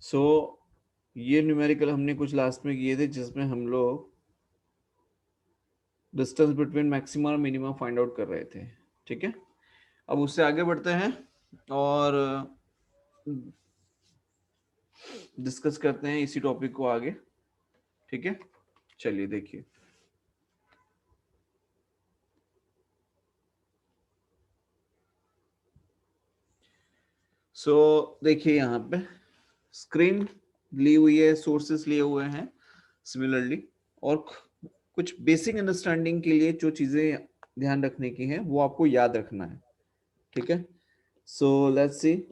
सो ये न्यूमेरिकल हमने कुछ लास्ट में किए थे जिसमें हम लोग डिस्टेंस बिटवीन मैक्सिमम और मिनिमम फाइंड आउट कर रहे थे। ठीक है, अब उससे आगे बढ़ते हैं और डिस्कस करते हैं इसी टॉपिक को आगे। ठीक है, चलिए देखिए। सो देखिए यहाँ पे स्क्रीन ली हुई है, सोर्सेस लिए हुए हैं सिमिलरली, और कुछ बेसिक अंडरस्टैंडिंग के लिए जो चीजें ध्यान रखने की हैं वो आपको याद रखना है। ठीक है, सो लेट्स सी,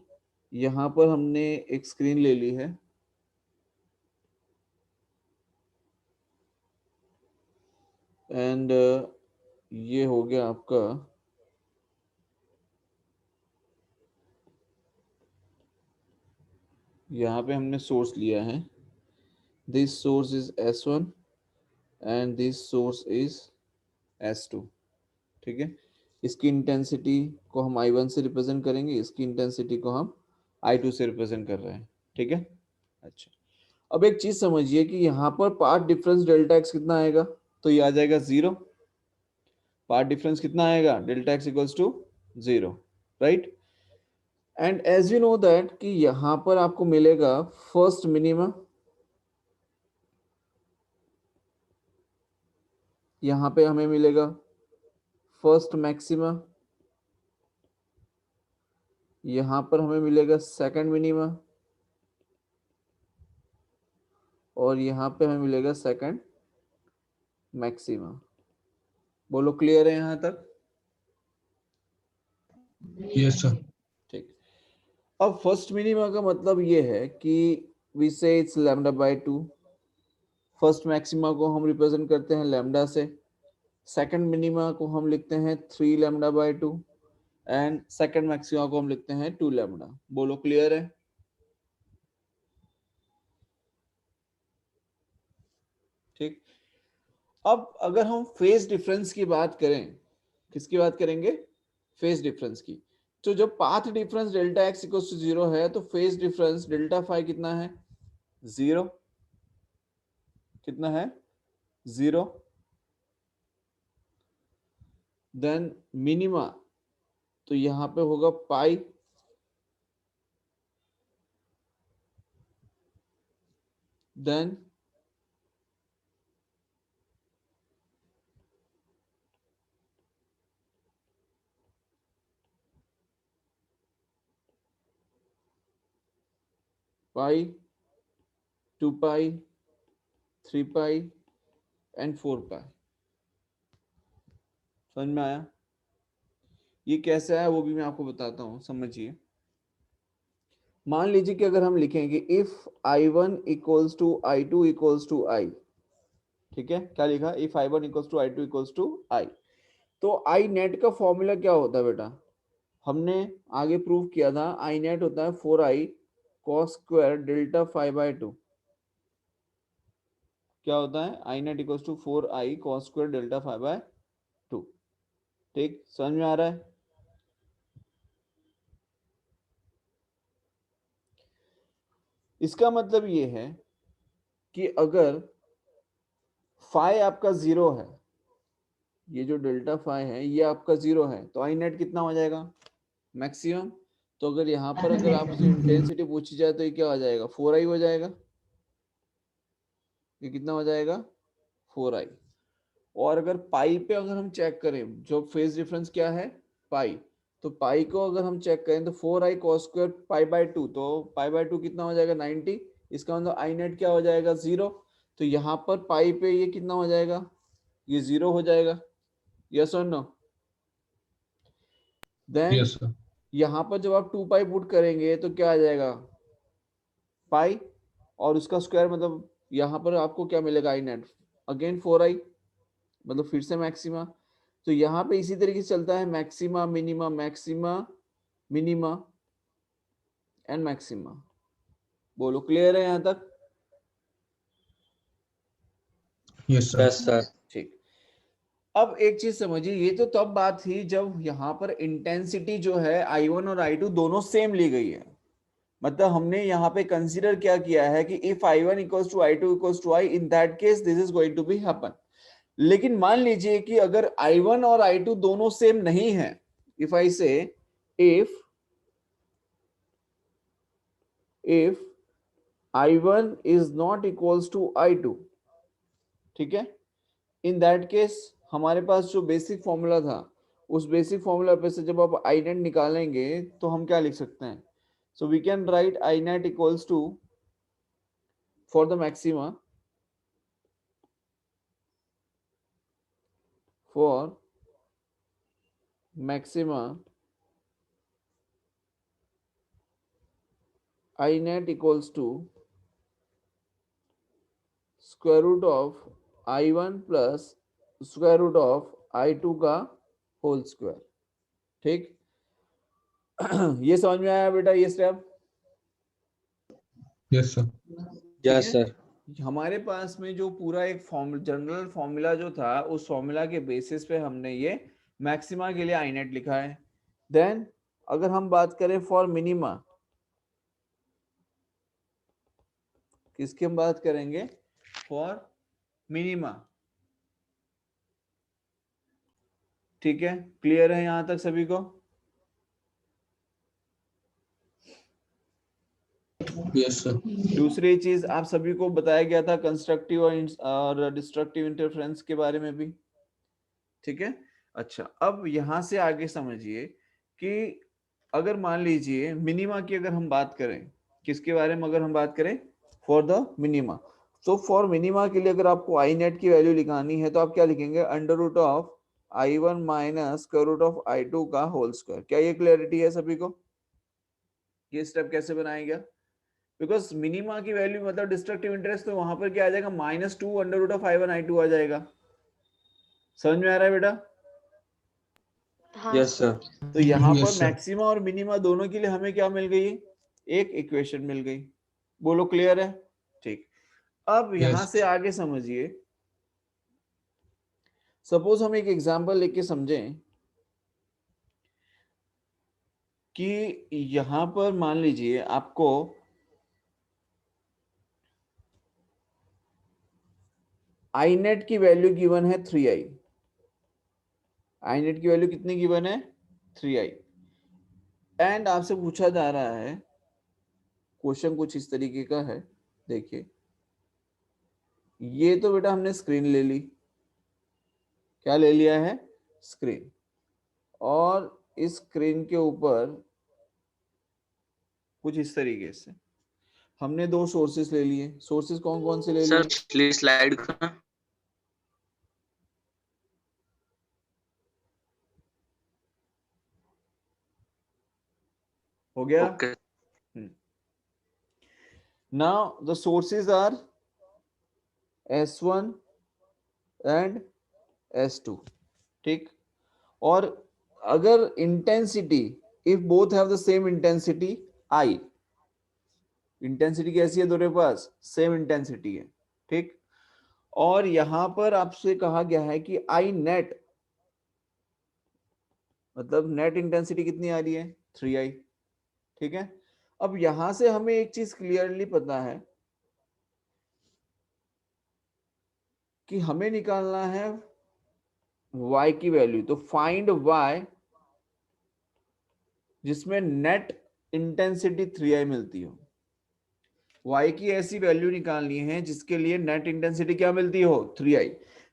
यहाँ पर हमने एक स्क्रीन ले ली है एंड ये हो गया आपका यहाँ पे हमने सोर्स लिया है, this source is S1 and this source is S2। ठीक है, इसकी इंटेंसिटी को हम I1 से रिप्रेजेंट करेंगे, इसकी इंटेंसिटी को हम I2 से रिप्रेजेंट कर रहे हैं। ठीक है, अच्छा, अब एक चीज समझिए कि यहाँ पर पाथ डिफरेंस डेल्टा एक्स कितना आएगा, तो ये आ जाएगा 0। पाथ डिफरेंस कितना आएगा, delta x equals to 0, right. And as you know that कि यहाँ पर आपको मिलेगा फर्स्ट मिनिमम, यहाँ पे हमें मिलेगा फर्स्ट मैक्सिमा, यहाँ पर हमें मिलेगा सेकंड मिनिमा, और यहाँ पे हमें मिलेगा सेकंड मैक्सिमा। बोलो क्लियर है यहाँ तक? Yes sir. ठीक, अब फर्स्ट मिनिमा का मतलब ये है कि वी से it's lambda by 2। First maxima को हम रिप्रेजेंट करते हैं लैम्डा से, सेकंड मिनिमा को हम लिखते हैं 3 lambda by 2 and second maxima को हम लिखते हैं 2 लैम्डा। बोलो क्लियर है? ठीक, अब अगर हम फेज डिफरेंस की बात करें, किसकी बात करेंगे, फेज डिफरेंस की, तो जब path difference delta x equal to 0 है तो फेज डिफरेंस डेल्टा फाई कितना है, 0। कितना है, 0। देन मिनिमा, तो यहां पे होगा पाई, than pi, 2 pi, 3 pi and 4 पाई। समझ में आया? ये कैसे आया वो भी मैं आपको बताता हूं, समझिए। मान लीजिए कि अगर हम लिखेंगे if I1 equals to I2 equals to I, ठीक है, क्या लिखा, if I1 equals to I2 equals to I, तो आई नेट का फॉर्मूला क्या होता है बेटा, हमने आगे प्रूव किया था, आई नेट होता है 4i cos स्क्वायर डेल्टा 5/2। क्या होता है, I net equals to 4i cos square delta 5/2। ठीक, समझ में आ रहा है? इसका मतलब ये है कि अगर फाई आपका 0 है, ये जो डेल्टा फाई है ये आपका 0 है, तो आई नेट कितना हो जाएगा, मैक्सिमम। तो अगर यहाँ पर अगर आपसे इंटेंसिटी पूछी जाए तो ये क्या हो जाएगा, 4i हो जाएगा। ये कितना हो जाएगा, 4i। और अगर पाई पे अगर हम चेक करें, जो फेज डिफरेंस क्या है, पाई, तो पाई को अगर हम चेक करें तो 4i cos स्क्वायर पाई/2, तो पाई/2 कितना हो जाएगा, 90। इसका मतलब आई नेट क्या हो जाएगा, 0। तो यहाँ पर पाई पे ये कितना हो जाएगा, ये 0 हो जाएगा। यस और नो? Then yes sir. यहाँ पर जब आप 2 पाई पुट करेंगे तो क्या आ जाएगा, पाई, और उसका स्क्वायर, मतलब यहाँ पर आपको क्या मिलेगा, आई नेट अगेन 4i, मतलब फिर से मैक्सिमा। तो यहाँ पे इसी तरीके से चलता है, maxima minima, maxima minima and maxima. बोलो क्लियर है यहाँ तक? Yes sir. Yes sir. ठीक, अब एक चीज समझिए, ये तो तब बात थी जब यहाँ पर इंटेंसिटी जो है I1 और I2 दोनों सेम ली गई है। मतलब हमने यहाँ पे कंसीडर क्या किया है कि if I1 equals to I2 equals to I, in that case this is going to be happen. लेकिन मान लीजिए कि अगर I1 और I2 दोनों सेम नहीं है, if I say if I1 is not equals to I2, ठीक है, इन दैट केस हमारे पास जो बेसिक फॉर्मूला था, उस बेसिक फॉर्मूला पे से जब आप आई नेट निकालेंगे तो हम क्या लिख सकते हैं? So we can write I net equals to, for the maxima, for maxima I net equals to square root of I1 plus square root of I2 का होल स्क्वायर। ठीक, ये समझ में आया बेटा ये step? Yes sir. Yes sir. हमारे पास में जो पूरा एक जनरल फॉर्मूला जो था, उस फॉर्मूला के बेसिस पे हमने ये मैक्सिमा के लिए आई नेट लिखा है। देन अगर हम बात करें फॉर मिनिमा, किसकी हम बात करेंगे? For minima. ठीक है, क्लियर है यहां तक सभी को? Yes sir. दूसरी चीज आप सभी को बताया गया था कंस्ट्रक्टिव और डिस्ट्रक्टिव इंटरफेरेंस के बारे में भी, ठीक है। अच्छा, अब यहां से आगे समझिए कि अगर मान लीजिए मिनिमा की अगर हम बात करें, किसके बारे में अगर हम बात करें? For the minima. तो फॉर मिनिमा के लिए अगर आपको आई नेट की वैल्यू निकालनी है तो आप क्या लिखेंगे? Under root of I1 minus square root of I2 का होल स्क्वायर। क्या ये क्लैरिटी है सभी को? ये स्टेप कैसे बनाया गया? बिकॉज मिनिमा की वैल्यू मतलब डिस्ट्रक्टिव इंटरेस्ट, तो वहां पर क्या आ जाएगा? -2 under root of I1 I2 आ जाएगा। समझ में आ रहा है बेटा? Yes sir. तो यहाँ पर Yes, sir. मैक्सिमा और मिनिमा दोनों के लिए हमें क्या मिल गई? एक इक्वेशन मिल गई। बोलो क्लियर है? ठीक, अब यहां Yes. से आगे समझिए। सपोज हम एक एग्जांपल लेके समझें कि यहां पर मान लीजिए आपको आई नेट की वैल्यू गिवन है 3i। आई नेट की वैल्यू कितनी गिवन है? 3i। एंड आपसे पूछा जा रहा है, क्वेश्चन कुछ इस तरीके का है, देखिए ये तो बेटा हमने स्क्रीन ले ली। क्या ले लिया है? स्क्रीन। और इस स्क्रीन के ऊपर कुछ इस तरीके से हमने दो सोर्सेस ले लिए। सोर्सेस कौन कौन से ले लिए? सर पिछली स्लाइड का। हो गया? Okay. Now the sources are S1 and S2। ठीक, और अगर intensity, if both have the same intensity I, intensity कैसी है दोनों के पास? सेम इंटेंसिटी है। ठीक, और यहां पर आपसे कहा गया है कि आई नेट, मतलब नेट इंटेंसिटी कितनी आ रही है? 3i। ठीक है, अब यहां से हमें एक चीज क्लियरली पता है कि हमें निकालना है y की वैल्यू। तो फाइंड y जिसमें नेट इंटेंसिटी 3i मिलती हो। y की ऐसी वैल्यू निकालनी है जिसके लिए नेट इंटेंसिटी क्या मिलती हो? 3i।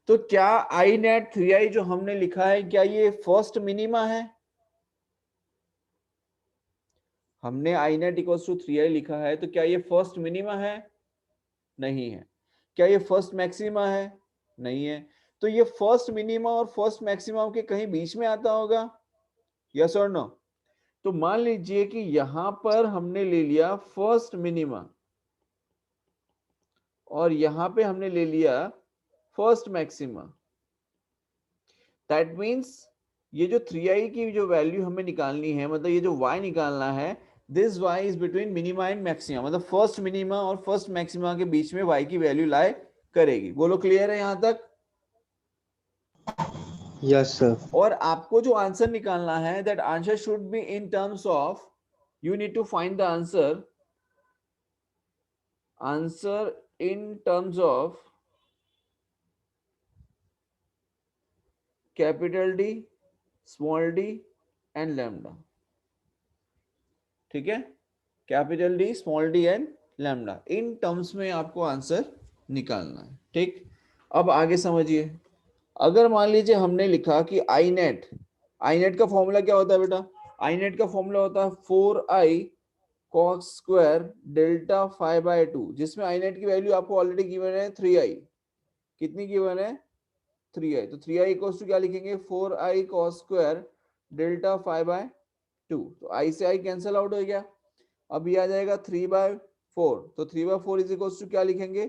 तो क्या आई नेट 3i जो हमने लिखा है, क्या ये फर्स्ट मिनिमा है? हमने आई नेट इक्वल्स टू 3i लिखा है, तो क्या ये फर्स्ट मिनिमा है? नहीं है। क्या ये फर्स्ट मैक्सिमा है? नहीं है। तो ये फर्स्ट मिनिमा और फर्स्ट मैक्सिमम के कहीं बीच में आता होगा? यस और नो? तो मान लीजिए कि यहां पर हमने ले लिया फर्स्ट मिनिमा और यहां पे हमने ले लिया फर्स्ट मैक्सिमा। दैट मीन्स ये जो 3i की जो वैल्यू हमें निकालनी है, मतलब ये जो y निकालना है, this y is between minima and maxima, मतलब फर्स्ट मिनिमा और फर्स्ट मैक्सिमा के बीच में y की वैल्यू लाई करेगी। बोलो क्लियर है यहां तक? Yes sir. और आपको जो आंसर निकालना है, that answer should be in terms of, you need to find the answer answer in terms of capital D, small d and lambda. ठीक है, capital D, small d and lambda, in terms में आपको answer निकालना है। ठीक, अब आगे समझिए। अगर मान लीजिए हमने लिखा कि आई नेट, आई नेट का फॉर्मूला क्या होता है बेटा? आई नेट का फॉर्मूला होता है 4i cos स्क्वायर डेल्टा 5/2, जिसमें आई नेट की वैल्यू आपको ऑलरेडी गिवन है 3i। कितनी गिवन है? 3i। तो 3i इक्वल्स टू क्या लिखेंगे? 4i cos square delta 5/2। तो i से i कैंसिल आउट हो गया। अब ये आ जाएगा 3/4। तो 3/4 इज इक्वल्स टू क्या लिखेंगे?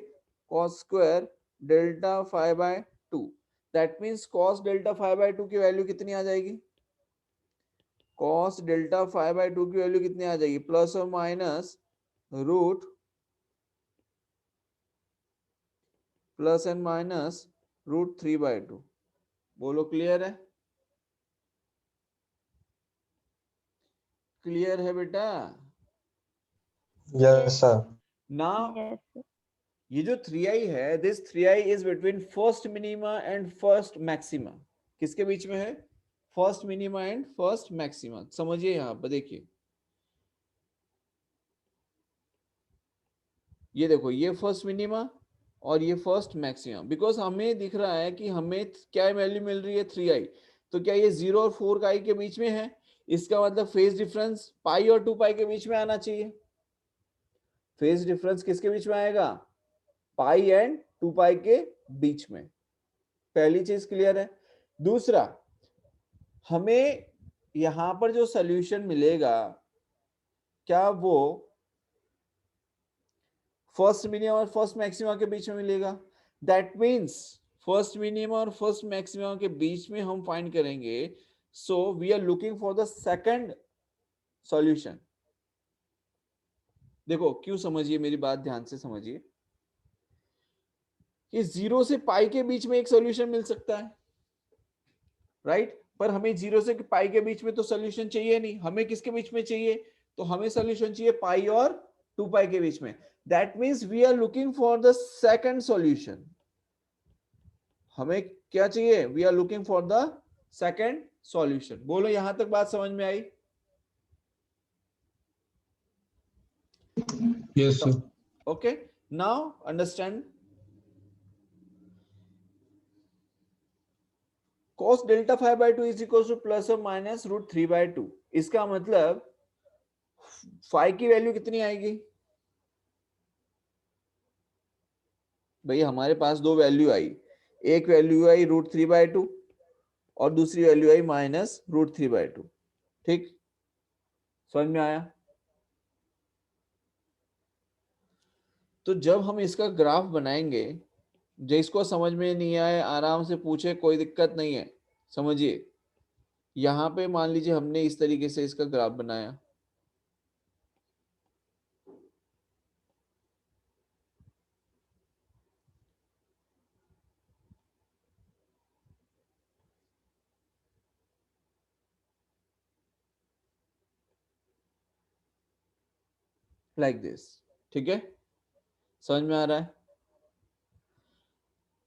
cos square delta 5/2। That means cos delta 5/2 की वैल्यू कितनी आ जाएगी? cos डेल्टा 5/2 की वैल्यू कितनी आ जाएगी? प्लस और minus root, plus and minus root 3/2। बोलो क्लियर है? क्लियर है बेटा? Yes, sir. ना Yes. ये जो 3i है, this 3i is between first minima and first maxima. किसके बीच में है? First minima and first maxima. समझिए, यहां पर देखिए, ये देखो, ये फर्स्ट मिनिमा और ये फर्स्ट मैक्सिमा। बिकॉज हमें दिख रहा है कि हमें क्या वैल्यू मिल रही है? 3i। तो क्या ये 0 और 4 का i के बीच में है? इसका मतलब फेज डिफरेंस पाई और 2 पाई के बीच में आना चाहिए। फेज डिफरेंस किसके बीच में आएगा? पाई एंड 2 पाई के बीच में। पहली चीज क्लियर है। दूसरा, हमें यहां पर जो सॉल्यूशन मिलेगा, क्या वो फर्स्ट मिनिमम और फर्स्ट मैक्सिमा के बीच में मिलेगा? दैट मीन्स फर्स्ट मिनिमम और फर्स्ट मैक्सिमा के बीच में हम फाइंड करेंगे। So we are looking for the second solution. देखो क्यों, समझिए मेरी बात ध्यान से समझिए कि 0 से पाई के बीच में एक सॉल्यूशन मिल सकता है, राइट? पर हमें 0 से पाई के बीच में तो सॉल्यूशन चाहिए नहीं, हमें किसके बीच में चाहिए? तो हमें सॉल्यूशन चाहिए पाई और 2 पाई के बीच में। That means we are looking for the second solution. हमें क्या चाहिए? We are looking for the second solution. बोलो, यहां तक बात समझ में आई? Yes, sir. Okay, now understand. cos delta 5/2 is equal to plus और माइनस रूट 3/2। इसका मतलब 5 की वैल्यू कितनी आएगी? भाई हमारे पास दो वैल्यू आई, एक वैल्यू आई रूट 3/2 और दूसरी वैल्यू आई माइनस रूट 3/2। ठीक, समझ में आया? तो जब हम इसका ग्राफ बनाएंगे, जिसको समझ में नहीं आए आराम से पूछे, कोई दिक्कत नहीं है। समझिए, यहां पे मान लीजिए हमने इस तरीके से इसका ग्राफ बनाया, लाइक दिस। ठीक है, समझ में आ रहा है?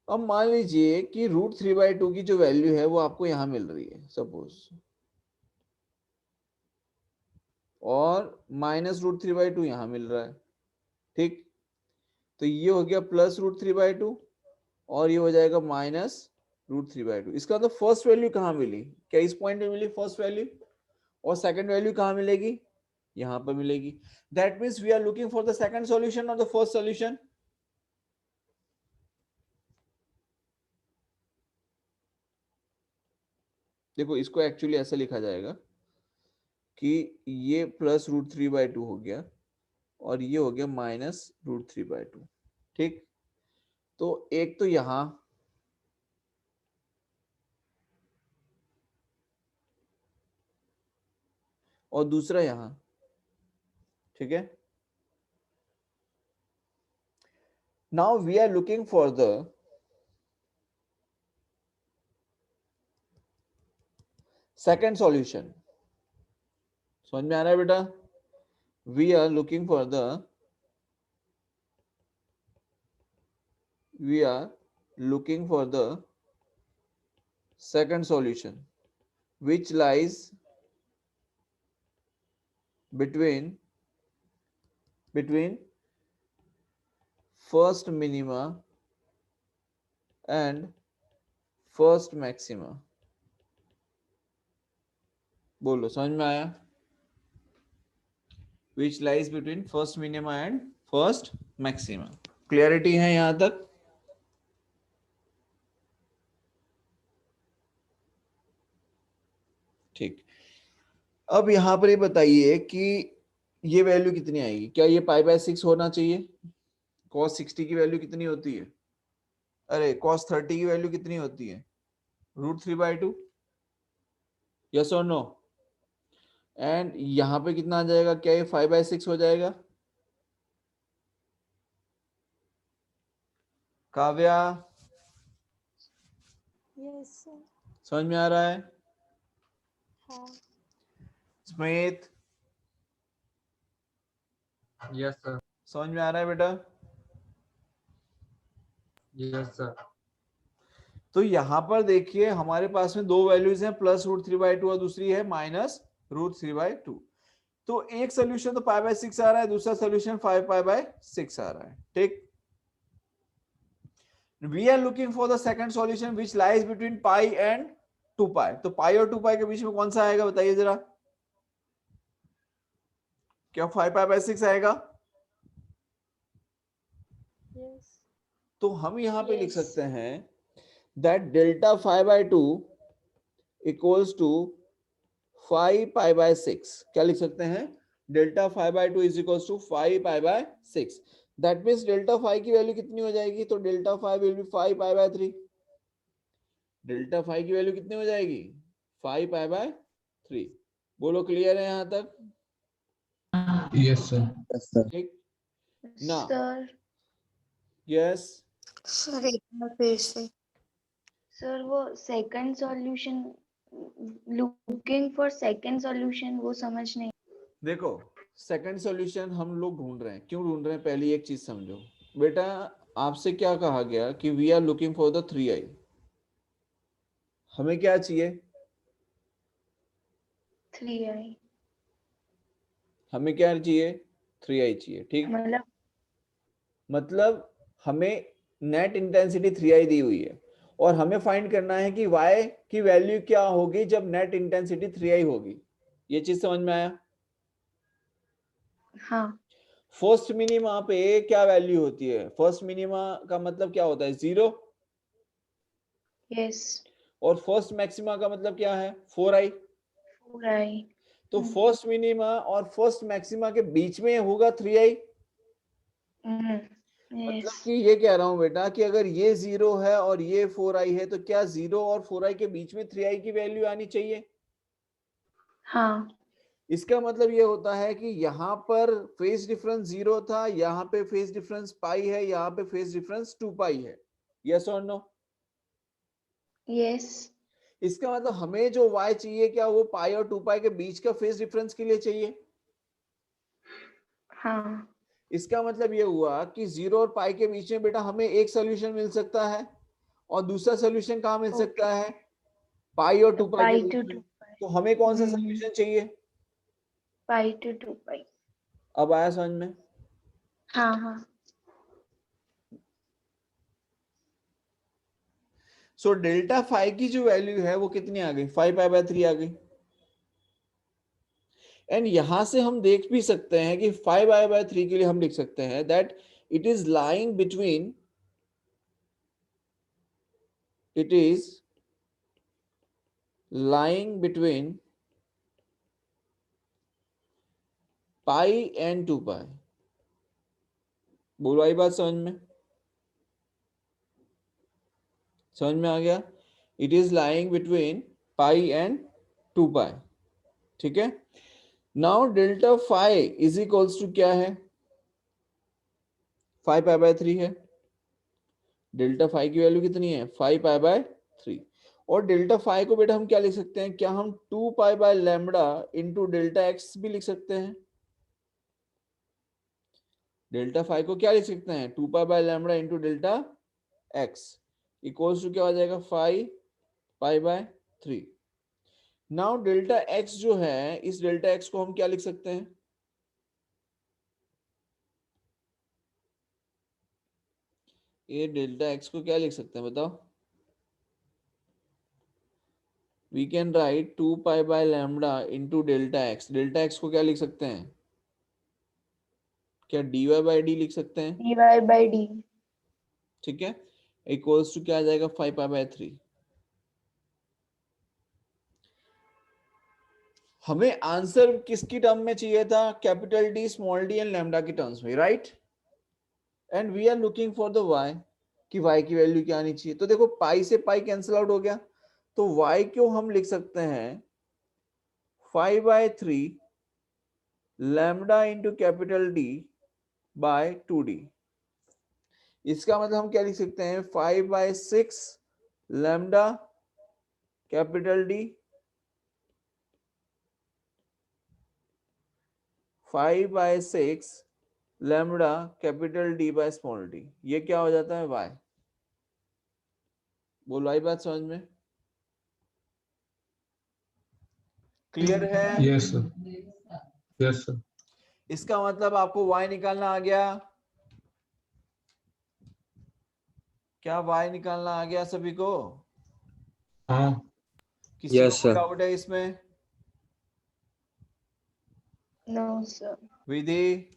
अब मान लीजिए कि रूट 3/2 की जो वैल्यू है वो आपको यहां मिल रही है सपोज, और माइनस रूट 3/2 यहां मिल रहा है। ठीक, तो ये हो गया प्लस रूट 3/2 और ये हो जाएगा माइनस रूट 3/2। इसका मतलब फर्स्ट वैल्यू कहाँ मिली? क्या इस पॉइंट में मिली फर्स्ट वैल्यू? और सेकंड वैल्यू कहाँ मिलेगी? यहां पर मिलेगी। That means we are looking for the second solution और द फर्स्ट सॉल्यूशन। देखो, इसको एक्चुअली ऐसा लिखा जाएगा कि ये प्लस रूट 3/2 हो गया और ये हो गया माइनस रूट 3/2। ठीक, तो एक तो यहां और दूसरा यहां। ठीक है, now we are looking for the second solution. समझ में आ रहा है बेटा? We are looking for the we are looking for the second solution which lies between first minima and first maxima. बोलो समझ में आया? Which lies between first minima and first maxima. Clarity है यहां तक? ठीक. अब यहां पर ये बताइए कि ये वैल्यू कितनी आएगी? क्या ये पाई बाय 6 होना चाहिए? cos 60 की वैल्यू कितनी होती है? अरे cos 30 की वैल्यू कितनी होती है? √3/2. यस और नो? एंड यहां पे कितना आ जाएगा? क्या ये 5/6 हो जाएगा? Kavya yes sir. समझ में आ रहा है? हाँ. Smit yes sir. समझ में आ रहा है बेटा? Yes sir. तो यहां पर देखिए हमारे पास में दो वैल्यूज हैं, +√3/2 और दूसरी है -√3/2. तो एक सोल्यूशन तो π/6 आ रहा है, दूसरा सोल्यूशन 5π/6 आ रहा है. ठीक. We are looking for the second solution which lies between pi and 2π. तो पाई और 2π के बीच में कौन सा आएगा बताइए जरा? क्या 5π/6 आएगा? यस. तो हम यहां पे लिख Yes. सकते हैं that delta 5/2 equals to 5π/6. क्या लिख सकते हैं? delta 5/2 is equals to 5π/6. That means delta 5 की वैल्यू कितनी हो जाएगी? तो delta 5 will be 5π/3. delta 5 की वैल्यू कितनी हो जाएगी? 5π/3. बोलो क्लियर है यहां तक? Yes, sir. Yes sir. ठीक. Now. सर. यस. सर एक बार फिर से. सर वो second solution, looking for second solution, वो समझ नहीं. देखो सेकंड सॉल्यूशन हम लोग ढूंढ रहे हैं. क्यों ढूंढ रहे हैं? पहली एक चीज समझो बेटा. आपसे क्या कहा गया कि we are looking for the 3i. हमें क्या चाहिए? 3i. हमें क्या चाहिए? 3i चाहिए. ठीक. मतलब हमें नेट इंटेंसिटी 3i दी हुई है और हमें फाइंड करना है कि y की वैल्यू क्या होगी जब नेट इंटेंसिटी 3i होगी. ये चीज समझ में आया? हाँ. फर्स्ट मिनिमा पे क्या वैल्यू होती है? फर्स्ट मिनिमा का मतलब क्या होता है? 0. यस. और फर्स्ट मैक्सिमा का मतलब क्या है? 4i. 4i. तो फर्स्ट मिनिमा और फर्स्ट मैक्सिमा के बीच में होगा 3i. मतलब कि ये कह रहा हूं बेटा कि अगर ये 0 है और ये 4i है तो क्या 0 और 4i के बीच में 3i की वैल्यू आनी चाहिए? हाँ. इसका मतलब ये होता है कि यहाँ पर फेज डिफरेंस 0 था, यहाँ पे फेज डिफरेंस पाई है, यहाँ पे फेज डिफरेंस 2π है. यस और नो? यस. इसका मतलब हमें जो y चाहिए क्या वो पाई और 2π के बीच का फेज डिफरेंस के लिए चाहिए? हाँ. इसका मतलब ये हुआ कि 0 और पाई के बीच में बेटा हमें एक सोल्यूशन मिल सकता है और दूसरा सोल्यूशन कहाँ मिल सकता है? पाई और 2π के पाई बीच टू में. 2π. तो हमें कौन सा सोल्यूशन चाहिए? पाई टू 2π. अब आया समझ में? हाँ. हाँ. सो डेल्टा 5 की जो वैल्यू है वो कितनी आ गई? 5π/3 आ गई. एंड यहां से हम देख भी सकते हैं कि 5π/3 के लिए हम लिख सकते हैं that it is lying between pi and 2π. बोलो आई बात समझ में? समझ में आ गया? It is lying between pi and 2π. ठीक है. Now delta 5 is equals to क्या है? 5π/3 है. डेल्टा 5 की वैल्यू कितनी है? 5π/3. और डेल्टा 5 को बेटा हम क्या लिख सकते हैं? क्या हम 2π/λ इंटू डेल्टा एक्स भी लिख सकते हैं? डेल्टा 5 को क्या लिख सकते हैं? 2π/λ into delta x equals to क्या हो जाएगा 5 पाई/3। नाउ डेल्टा एक्स जो है, इस डेल्टा एक्स को हम क्या लिख सकते हैं? ये डेल्टा एक्स को क्या लिख सकते हैं बताओ? We can write 2 pi lambda into delta X. Delta X को क्या लिख सकते हैं? क्या dy/d लिख सकते हैं? dy/d। ठीक है, इक्वल्स टू क्या आ जाएगा 5 पाई/3। हमें आंसर किसकी टर्म में चाहिए था? Capital D, small d and lambda की टर्म्स में, right? And we are looking for the y, कि y की वैल्यू क्या आनी चाहिए। तो देखो पाई से पाई कैंसिल आउट हो गया, तो y को हम लिख सकते हैं 5/3 lambda into capital D by 2d। इसका मतलब हम क्या लिख सकते हैं? 5/6 lambda capital D 5/6 lambda capital D by small d. ये क्या हो जाता है? y। बोलो आई बात समझ में? क्लियर है? Yes, sir. Yes, sir. इसका मतलब आपको y निकालना आ गया। क्या y निकालना आ गया सभी को? हाँ. किसी को Yes, कोई sir. डाउट है इसमें? No sir. Vidhi,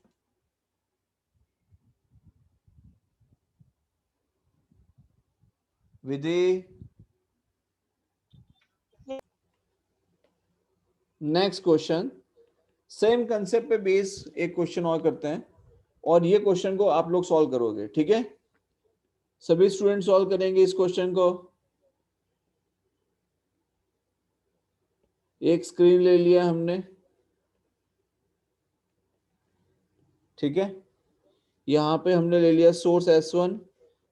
Vidhi, next question. Same concept पे बेस एक क्वेश्चन और करते हैं, और ये क्वेश्चन को आप लोग सॉल्व करोगे, ठीक है? सभी स्टूडेंट सॉल्व करेंगे इस क्वेश्चन को। एक स्क्रीन ले लिया हमने, ठीक है? यहाँ पे हमने ले लिया सोर्स S1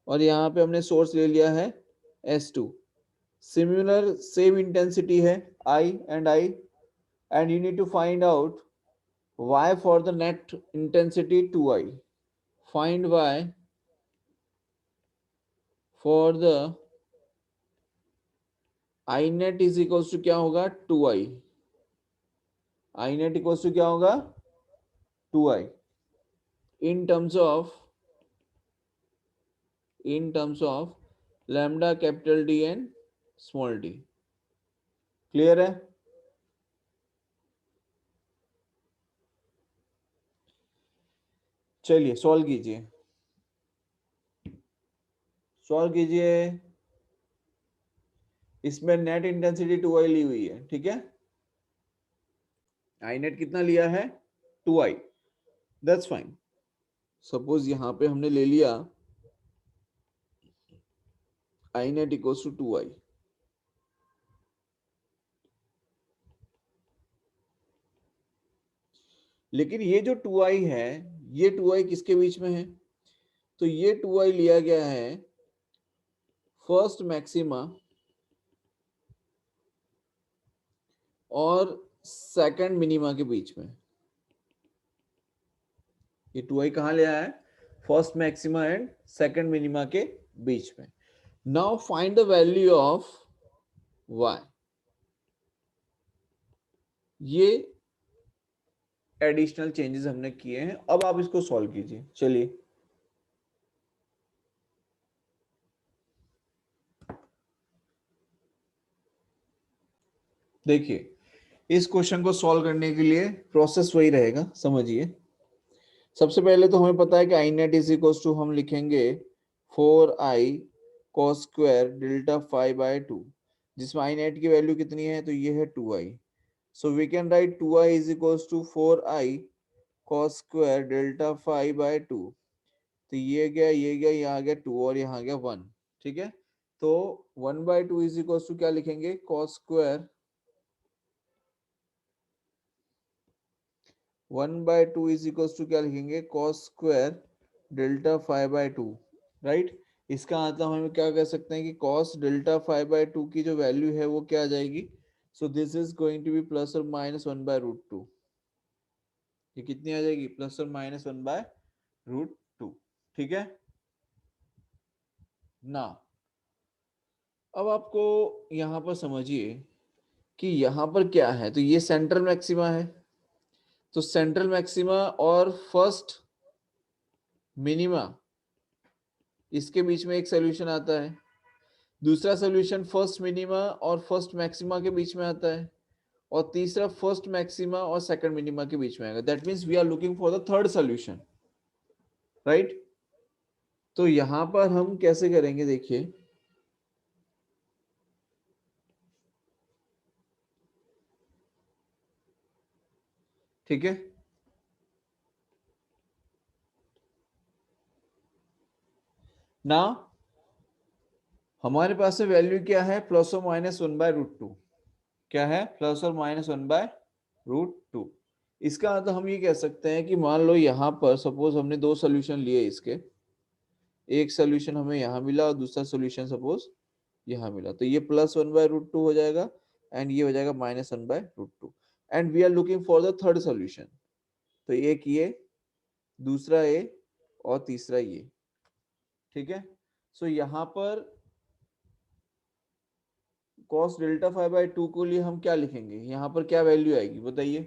और यहाँ पे हमने सोर्स ले लिया है S2। सिमिलर सेम इंटेंसिटी है I and I, and you need to find out y for the net intensity 2I। find y for the I net is equals to क्या होगा? 2I। I net equals to क्या होगा? 2I in terms of lambda capital D and small d। Clear है? चलिए solve कीजिए, solve कीजिए। इसमें net intensity 2I ली हुई है, ठीक है? आई नेट कितना लिया है? 2I। That's fine. सपोज यहां पे हमने ले लिया आई नेट इक्वल्स टू 2I। लेकिन ये जो 2I है, ये 2I किसके बीच में है? तो ये 2I लिया गया है फर्स्ट मैक्सिमा और सेकंड मिनिमा के बीच में। ये 2I कहां ले आया है? First maxima and second minima के बीच में। Now find the value of y। ये एडिशनल चेंजेस हमने किए हैं, अब आप इसको सॉल्व कीजिए। चलिए देखिए, इस क्वेश्चन को सॉल्व करने के लिए प्रोसेस वही रहेगा, समझिए। सबसे पहले तो हमें पता है कि आई नेट इज इक्वल टू हम लिखेंगे 4I cos स्क्वायर डेल्टा 5/2, जिसमें आई नेट की वैल्यू कितनी है? तो ये है 2I। So we can write 2I is equal to 4I cos square delta 5/2। तो ये गया, ये गया, यहाँ आ गया 2 और यहाँ आ गया 1, ठीक है? तो 1/2 इज इक्वल टू क्या लिखेंगे? cos square 1/2 is equal to क्या लिखेंगे? cos square delta 5/2, right? इसका मतलब हम क्या कह सकते हैं कि cos डेल्टा 5/2 की जो वैल्यू है वो क्या आ जाएगी? So this is going to be plus और माइनस 1/√2। ये कितनी आ जाएगी? प्लस और माइनस 1/√2, ठीक है? ना अब आपको यहां पर समझिए कि यहां पर क्या है, तो ये सेंट्रल मैक्सिमा है, तो सेंट्रल मैक्सिमा और फर्स्ट मिनिमा इसके बीच में एक सोल्यूशन आता है, दूसरा सोल्यूशन फर्स्ट मिनिमा और फर्स्ट मैक्सिमा के बीच में आता है, और तीसरा फर्स्ट मैक्सिमा और सेकंड मिनिमा के बीच में आएगा। That means we are looking for the third solution, right. तो यहां पर हम कैसे करेंगे, देखिए ठीक है, ना हमारे पास में वैल्यू क्या है, प्लस और माइनस 1/√2। क्या है, प्लस और माइनस 1/√2। इसका मतलब हम ये कह सकते हैं कि मान लो यहां पर सपोज हमने दो सोल्यूशन लिए इसके, एक सोल्यूशन हमें यहां मिला और दूसरा सोल्यूशन सपोज यहां मिला, तो ये +1/√2 हो जाएगा एंड ये हो जाएगा -1/√2, and we are looking for the third solution. तो एक ये, दूसरा ये और तीसरा ये, ठीक है। सो यहां पर cos Δ5/2 को लिए हम क्या लिखेंगे, यहां पर क्या वैल्यू आएगी बताइए,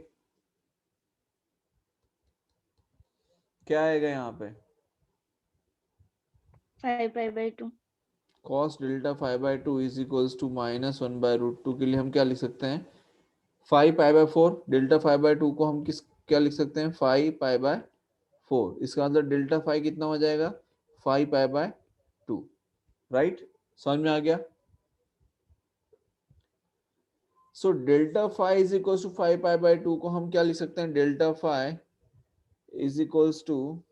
क्या आएगा यहाँ पे, 5π/2। cos Δ5/2 इज इक्वल्स टू -1/√2 के लिए हम क्या लिख सकते हैं, 5π/4। Δ5/2 को हम किस क्या लिख सकते हैं, 5π/4। इसका मतलब Δ5 कितना हो जाएगा, 5π/2, राइट। समझ में आ गया। सो Δ5 इज इक्वल्स टू 5π/2 को हम क्या लिख सकते हैं, Δ5 इज इक्वल्स टू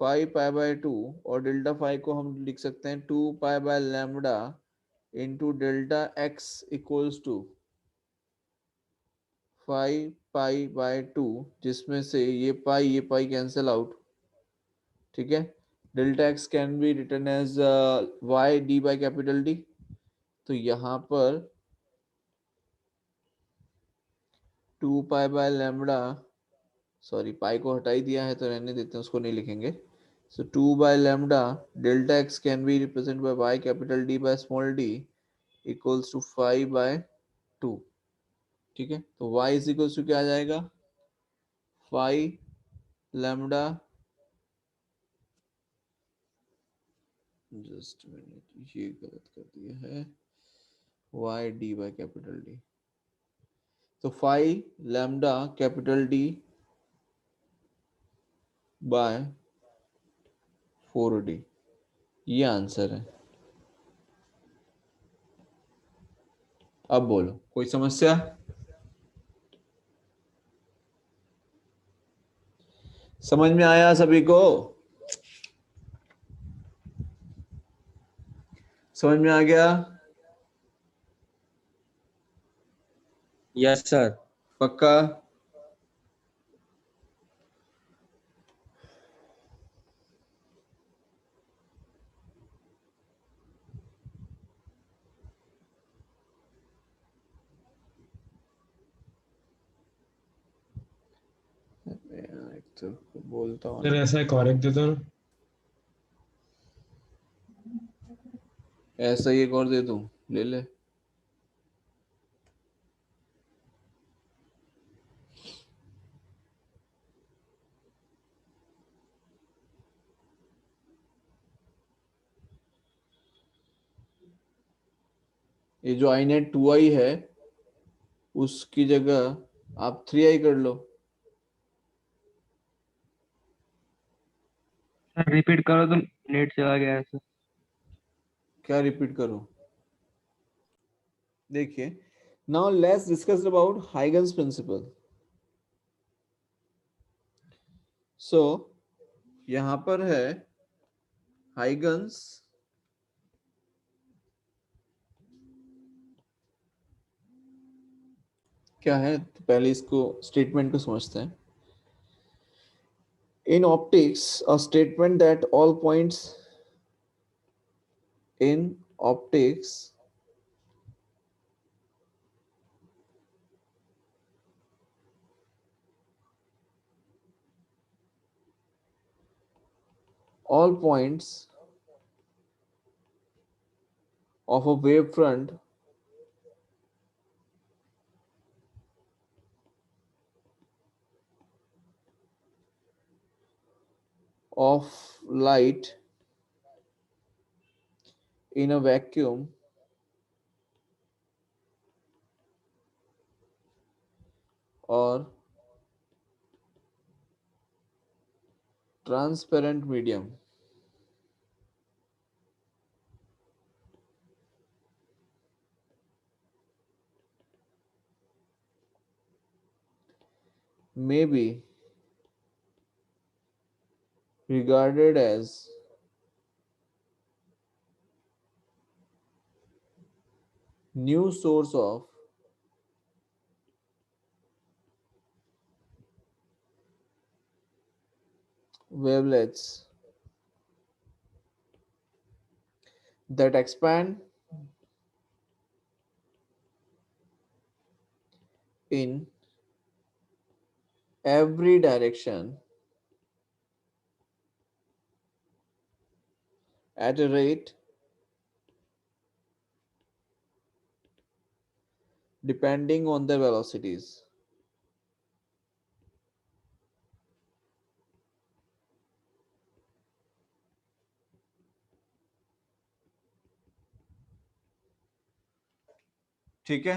5π/2, और Δ5 को हम लिख सकते हैं 2π/λ इंटू Δx इक्वल्स टू 5π/2, जिसमें से ये पाई कैंसिल आउट, ठीक है। Δx can be written as y d/D। तो यहाँ पर 2π/λ, सॉरी पाई को हटा ही दिया है तो रहने देते हैं, उसको नहीं लिखेंगे। So 2/λ Δx can be represent by y D/d equals to 5/2, ठीक है। तो y इज इक्वल्स टू क्या आ जाएगा, 5λ, जस्ट मिनट ये गलत कर दिया है, y D/D। तो 5λ D/4D, ये आंसर है। अब बोलो कोई समस्या, समझ में आया सभी को, समझ में आ गया, Yes, sir. पक्का। एक तो बोलता हूँ सर ना, ऐसा एक और एक दे दो ना। ऐसा ही एक और दे दूं, ले ले। ये जो I net 2i है उसकी जगह आप 3i कर लो। सर रिपीट करो तो नेट चला गया है सर। क्या रिपीट करूं, देखिए, now let's discuss about Huygens principle. So यहां पर है हाइगन्स क्या है, तो पहले इसको स्टेटमेंट को समझते हैं। In optics a statement that all points in optics all points of a wavefront of light in a vacuum or transparent medium. May be regarded as new source of wavelets that expand in every direction at a rate depending on their velocities. ठीक है,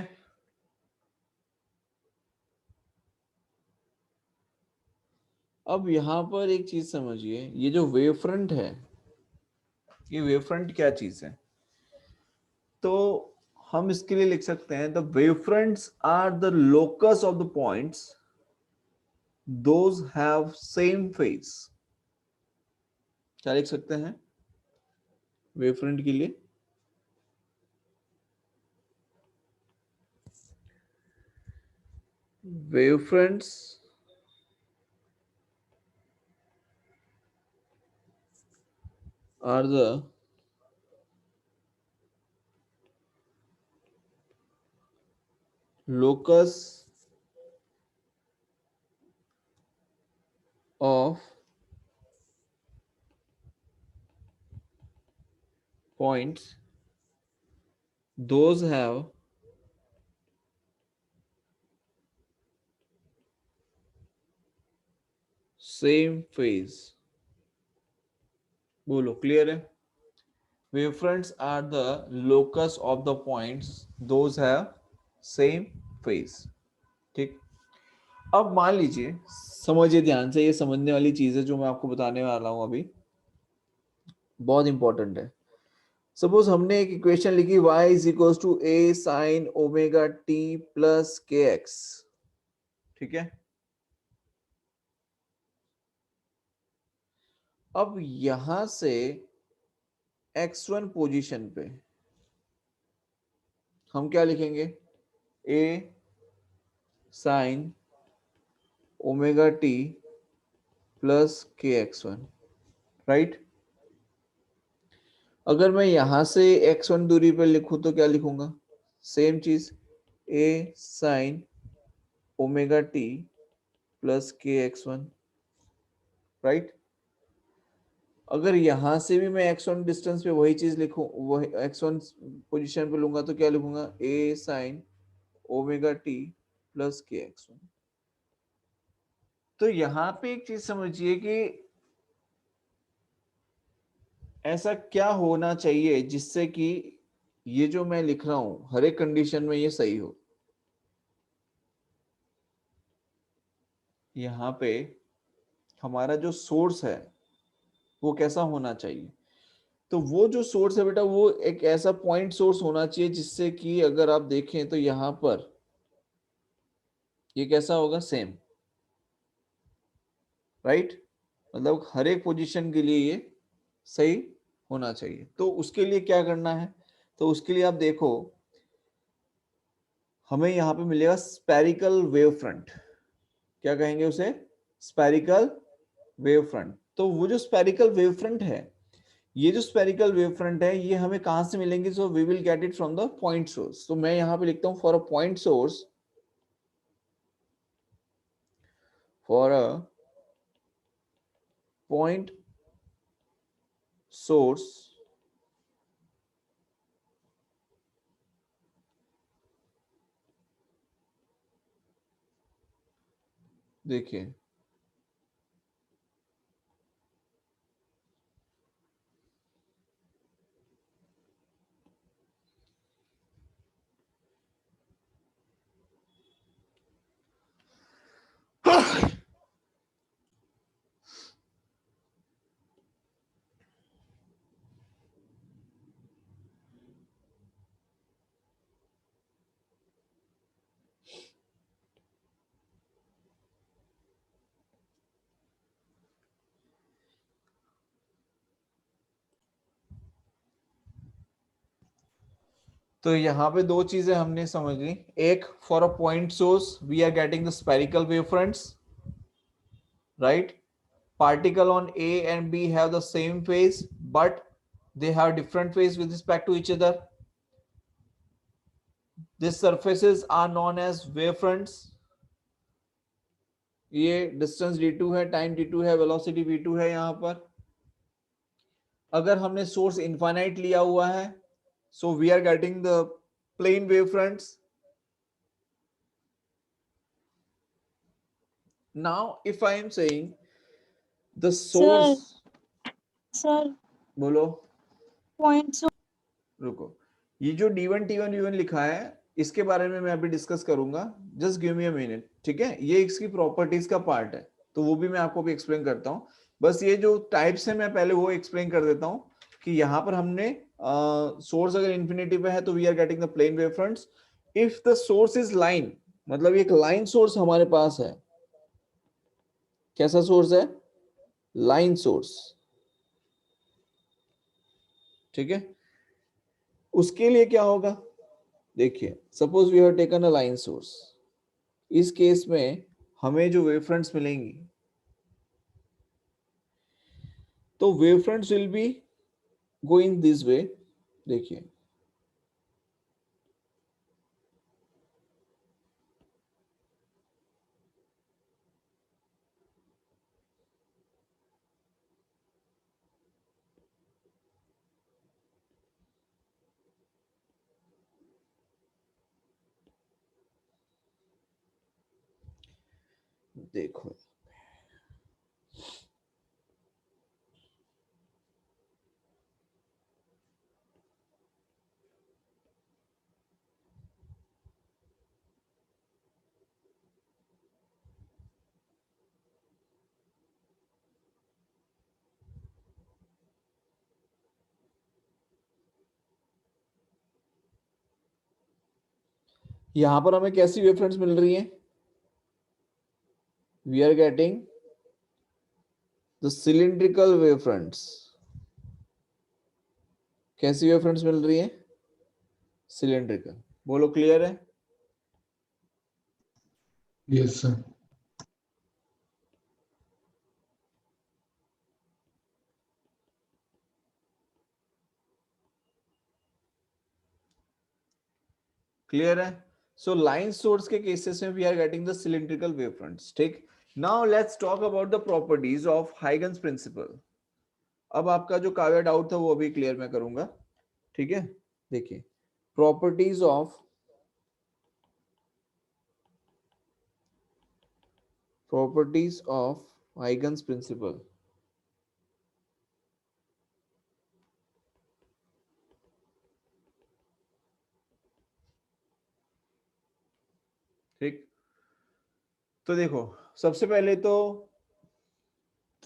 अब यहां पर एक चीज समझिए, ये जो वेव फ्रंट है, ये वेव फ्रंट क्या चीज है? तो हम इसके लिए लिख सकते हैं the wave fronts are the locus of the points those have same phase. क्या लिख सकते हैं वेव फ्रंट के लिए? Wave fronts are the locus of points those have same phase। बोलो, क्लियर है? Wavefronts are the locus of the points those have same phase। ठीक, अब मान लीजिए, समझिए ध्यान से, ये समझने वाली चीज है जो मैं आपको बताने वाला हूं अभी, बहुत इंपॉर्टेंट है। सपोज हमने एक इक्वेशन लिखी y is equal to a sine omega t plus k x. ठीक है, अब यहां से x1 पोजीशन पे हम क्या लिखेंगे? a sine omega T plus के x1, राइट। अगर मैं यहां से x1 दूरी पर लिखूं तो क्या लिखूंगा? सेम चीज, a sine omega T plus के x1, राइट। अगर यहां से भी मैं x1 डिस्टेंस पे वही चीज लिखूं, वही x1 पोजीशन पे लूंगा तो क्या लिखूंगा? a sine omega T plus के x1। तो यहां पे एक चीज समझिए कि ऐसा क्या होना चाहिए जिससे कि ये जो मैं लिख रहा हूं हर एक कंडीशन में ये सही हो। यहाँ पे हमारा जो सोर्स है वो कैसा होना चाहिए? तो वो जो सोर्स है बेटा, वो एक ऐसा पॉइंट सोर्स होना चाहिए जिससे कि अगर आप देखें तो यहाँ पर ये कैसा होगा? Same, right. मतलब हर एक पोजीशन के लिए ये सही होना चाहिए। तो उसके लिए क्या करना है? तो उसके लिए आप देखो, हमें यहाँ पे मिलेगा स्पेरिकल वेव फ्रंट। क्या कहेंगे उसे? Spherical wave front. तो वो जो स्पेरिकल वेव फ्रंट है, ये जो स्पेरिकल वेव फ्रंट है, ये हमें कहां से मिलेंगे? So we will get it from the point source. तो मैं यहां पे लिखता हूं for a point source, for a point source देखिए तो यहाँ पे दो चीजें हमने समझ ली। एक, for a point source we are getting the spherical wave fronts, right? Particle on A and B have the same phase, but they have different phase with respect to each other. These surfaces are known as wavefronts. ये distance d2 है, time d2 है, velocity v2 है। यहां पर अगर हमने source infinite लिया हुआ है, so we are getting the plane wavefronts. Now if I am saying the source, sir बोलो, पॉइंट्स रुको, ये जो d1 t1 v1 लिखा है इसके बारे में मैं अभी डिस्कस करूंगा। Just give me a minute, ठीक है? ये इसकी प्रॉपर्टीज का पार्ट है, तो वो भी मैं आपको भी एक्सप्लेन करता हूँ। बस ये जो टाइप्स है मैं पहले वो एक्सप्लेन कर देता हूँ कि यहाँ पर हमने सोर्स अगर इंफिनिटी पे है तो we are getting the plane wave fronts. If the source is line, मतलब एक लाइन सोर्स हमारे पास है। कैसा सोर्स है? लाइन सोर्स, ठीक है? उसके लिए क्या होगा? देखिए, suppose we have taken a line source. इस केस में हमें जो वेव फ्रंट्स मिलेंगी, तो wave fronts will be going this way. देखिए, देखो यहां पर हमें कैसी वेव फ्रंट्स मिल रही हैं? We are getting the cylindrical wave fronts. कैसी वेव फ्रंट्स मिल रही हैं? सिलिंड्रिकल। बोलो, क्लियर है? Yes, sir. क्लियर है? सो लाइन सोर्स के केसेस में we are getting the cylindrical wave fronts, ठीक? Now let's talk about the properties of Huygens principle. अब आपका जो काव्या डाउट था वो अभी क्लियर मैं करूंगा, ठीक है? देखिए, प्रॉपर्टीज ऑफ हाइगन्स प्रिंसिपल। ठीक, तो देखो, सबसे पहले तो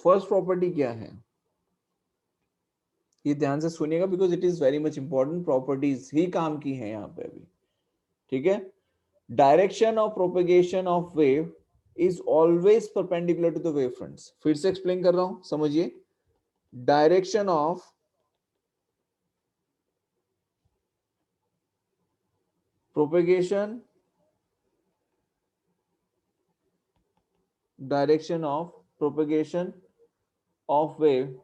फर्स्ट प्रॉपर्टी क्या है, ये ध्यान से सुनिएगा, because it is very much important. Properties ही काम की है यहाँ पे अभी, ठीक है? Direction of propagation of wave is always perpendicular to the wave fronts. फिर से एक्सप्लेन कर रहा हूं, समझिए। Direction of propagation, direction of propagation of wave,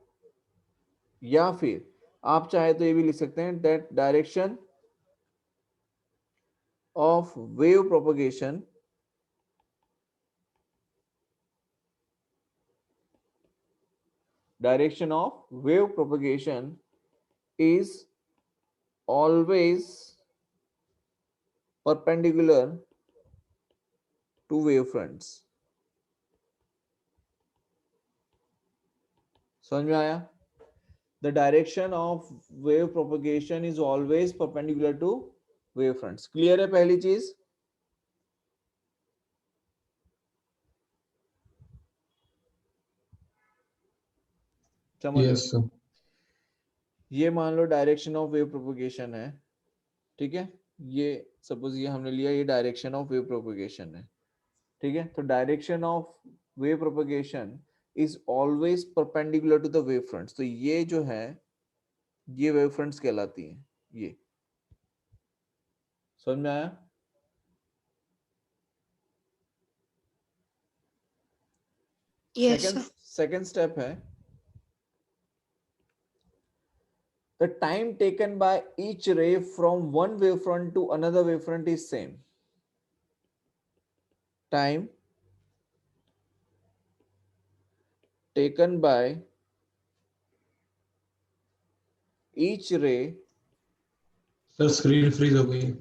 या फिर आप चाहे तो ये भी लिख सकते हैं that direction of wave propagation is always perpendicular to wave fronts. समझ में आया? The direction of wave propagation is always perpendicular to wave fronts. Clear है पहली चीज? समझ लो। Yes, sir. ये मान लो डायरेक्शन ऑफ वेव प्रोपगेशन है, ठीक है? ये सपोज ये हमने लिया, ये डायरेक्शन ऑफ वेव प्रोपगेशन है, ठीक है? तो direction of wave propagation is always perpendicular to the wave fronts. तो ये जो है ये वेव फ्रंट्स कहलाती हैं। ये समझ में आया? Yes, sir. सेकंड स्टेप है, the time taken by each ray from one wavefront to another wavefront is same. Time taken by each ray sir screen freeze हो गई।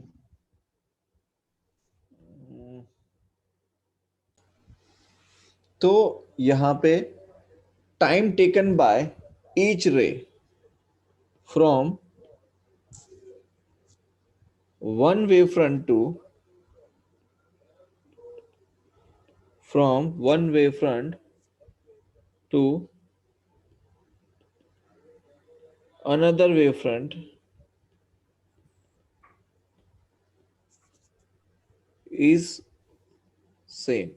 तो यहां पे time taken by each ray from one wave front to another wavefront is same.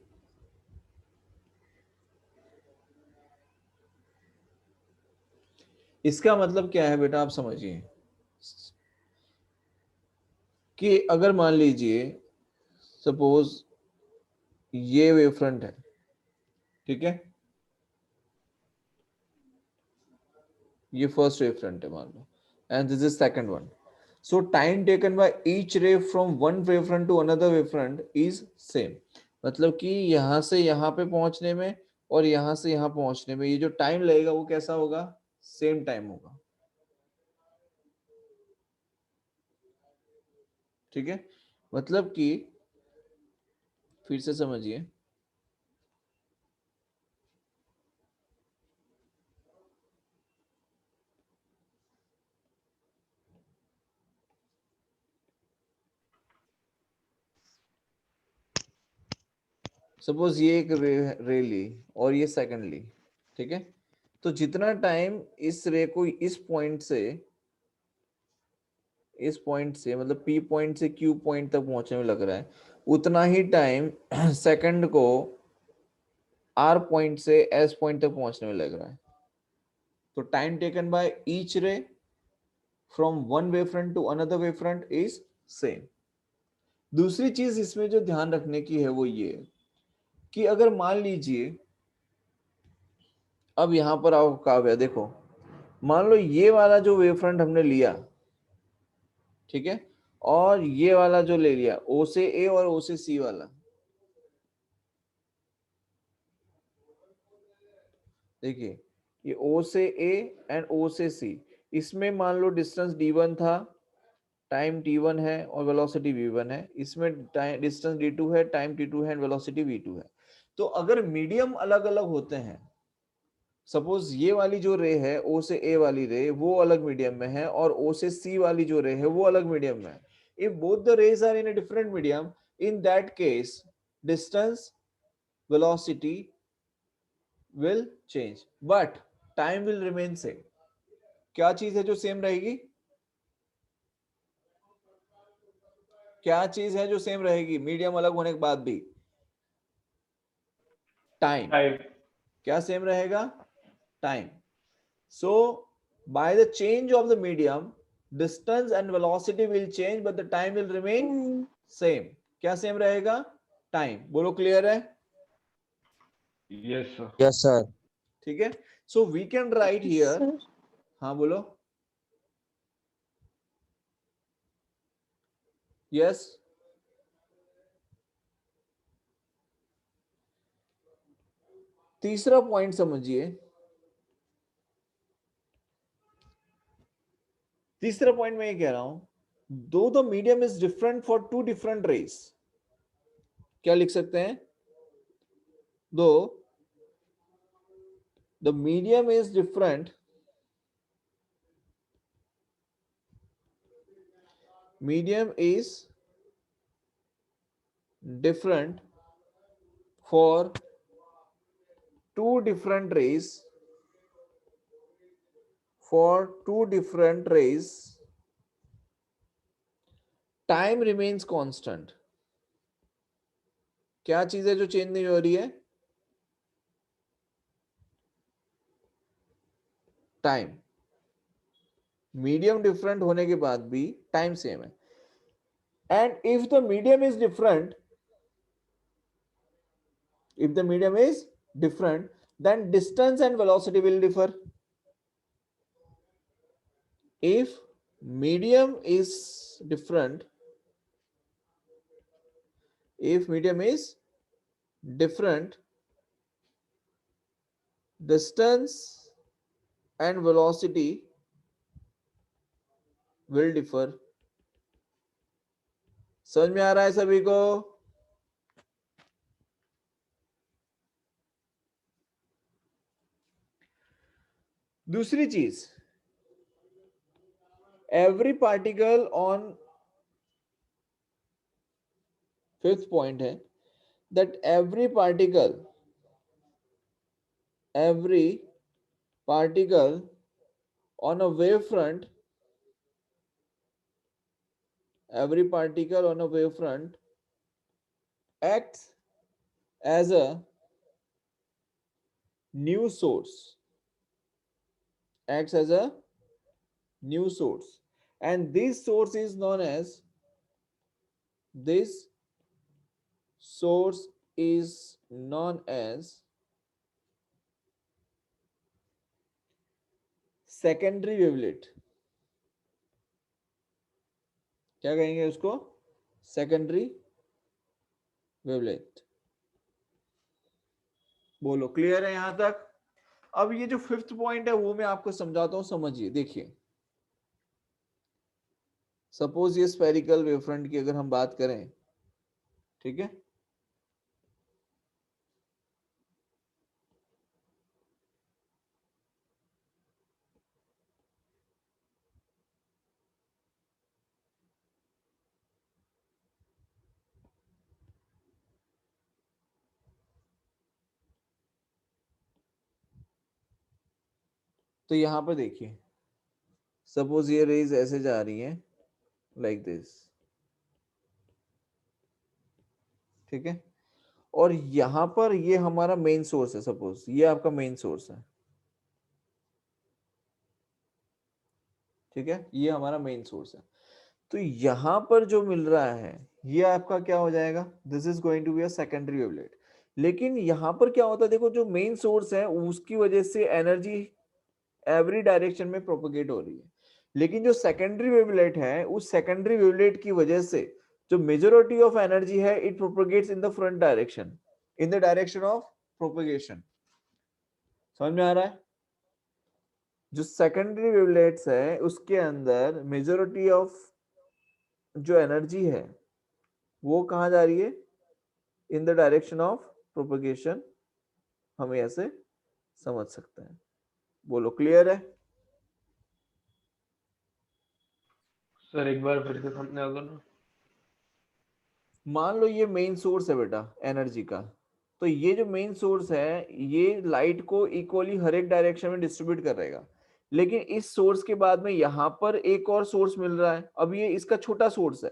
इसका मतलब क्या है बेटा, आप समझिए कि अगर मान लीजिए सपोज ये वेवफ्रंट है, ठीक है, ये फर्स्ट वेवफ्रंट है मान लो, and this is second one. So time taken by each ray from one wavefront to another wavefront is same. मतलब कि यहां से यहां पे पहुंचने में और यहां से यहां पहुंचने में ये जो टाइम लगेगा वो कैसा होगा, सेम टाइम होगा. ठीक है, मतलब कि फिर से समझिए, सपोज ये एक रे ली और ये सेकंड ली, ठीक है, तो जितना टाइम इस रे को इस पॉइंट से मतलब पी पॉइंट से क्यू पॉइंट तक पहुंचने में लग रहा है, उतना ही टाइम सेकंड को आर पॉइंट से एस पॉइंट तक पहुंचने में लग रहा है. तो time taken by each ray from one wave front to another wave front is same. दूसरी चीज इसमें जो ध्यान रखने की है वो ये कि अगर मान लीजिए, अब यहां पर आओ काव्या, देखो मान लो ये वाला जो वेव फ्रंट हमने लिया, ठीक है, और ये वाला जो ले लिया ओ से ए और ओ से सी वाला, देखिए ये ओ से ए एंड ओ से सी, इसमें मान लो डिस्टेंस d1 था, टाइम t1 है और वेलोसिटी v1 है, इसमें डिस्टेंस d2 है, टाइम t2 है एंड वेलोसिटी v2 है. तो अगर मीडियम अलग अलग होते हैं, सपोज ये वाली जो रे है ओ से ए वाली रे वो अलग मीडियम में है और ओ से सी वाली जो रे है वो अलग मीडियम में है, if both the rays are in a different medium, in that case distance velocity will change but time will remain same. क्या चीज है जो सेम रहेगी, क्या चीज है जो सेम रहेगी मीडियम अलग होने के बाद भी, टाइम. क्या सेम रहेगा, time. So by the change of the medium distance and velocity will change but the time will remain same. क्या सेम रहेगा, टाइम. बोलो क्लियर है? Yes sir. Yes, sir. ठीक है, so we can write here. sir. हाँ बोलो. Yes. तीसरा point समझिए, तीसरा पॉइंट मैं ये कह रहा हूं, though the medium is different for two different rays. क्या लिख सकते हैं, दो the medium is different, medium is different for two different rays, for two different rays, time remains constant. क्या चीज है जो चेंज नहीं हो रही है? टाइम. मीडियम डिफरेंट होने के बाद भी टाइम सेम है. And if the medium is different, if the medium is different, then distance and velocity will differ. If medium is different, if medium is different, distance and velocity will differ. समझ में आ रहा है सभी को? दूसरी चीज, every particle on, fifth point है that every particle on a wavefront, every particle on a wavefront acts as a new source, acts as a new source, and this source is known as, this source is known as secondary wavelet. क्या कहेंगे उसको? Secondary wavelet. बोलो, clear है यहां तक? अब ये जो फिफ्थ पॉइंट है वो मैं आपको समझाता हूं, समझिए. देखिए, सपोज ये स्फेरिकल वेवफ्रंट की अगर हम बात करें, ठीक है, तो यहां पर देखिए, सपोज ये रेज ऐसे जा रही है लाइक दिस, ठीक है, और यहां पर ये हमारा मेन सोर्स है. सपोज ये आपका मेन सोर्स है, ठीक है, ये हमारा मेन सोर्स है. तो यहां पर जो मिल रहा है ये आपका क्या हो जाएगा? This is going to be a secondary wavelet. लेकिन यहां पर क्या होता है, देखो, जो मेन सोर्स है उसकी वजह से एनर्जी एवरी डायरेक्शन में प्रोपोगेट हो रही है. लेकिन जो सेकेंडरी वेवलेट है, उस सेकेंडरी वेवलेट की वजह से जो मेजॉरिटी ऑफ एनर्जी है, it propagates in the front direction, in the direction of propagation. समझ में आ रहा है? जो सेकेंडरी वेवलेट्स है उसके अंदर मेजॉरिटी ऑफ जो एनर्जी है वो कहां जा रही है? इन द डायरेक्शन ऑफ प्रोपोगेशन. हम ऐसे समझ सकते हैं. बोलो, क्लियर है? सर एक बार फिर से समझने होगा ना. मान लो ये मेन सोर्स है बेटा एनर्जी का. तो ये जो मेन सोर्स है ये लाइट को इक्वली हर एक डायरेक्शन में डिस्ट्रीब्यूट करेगा. लेकिन इस सोर्स के बाद में यहां पर एक और सोर्स मिल रहा है. अब ये इसका छोटा सोर्स है,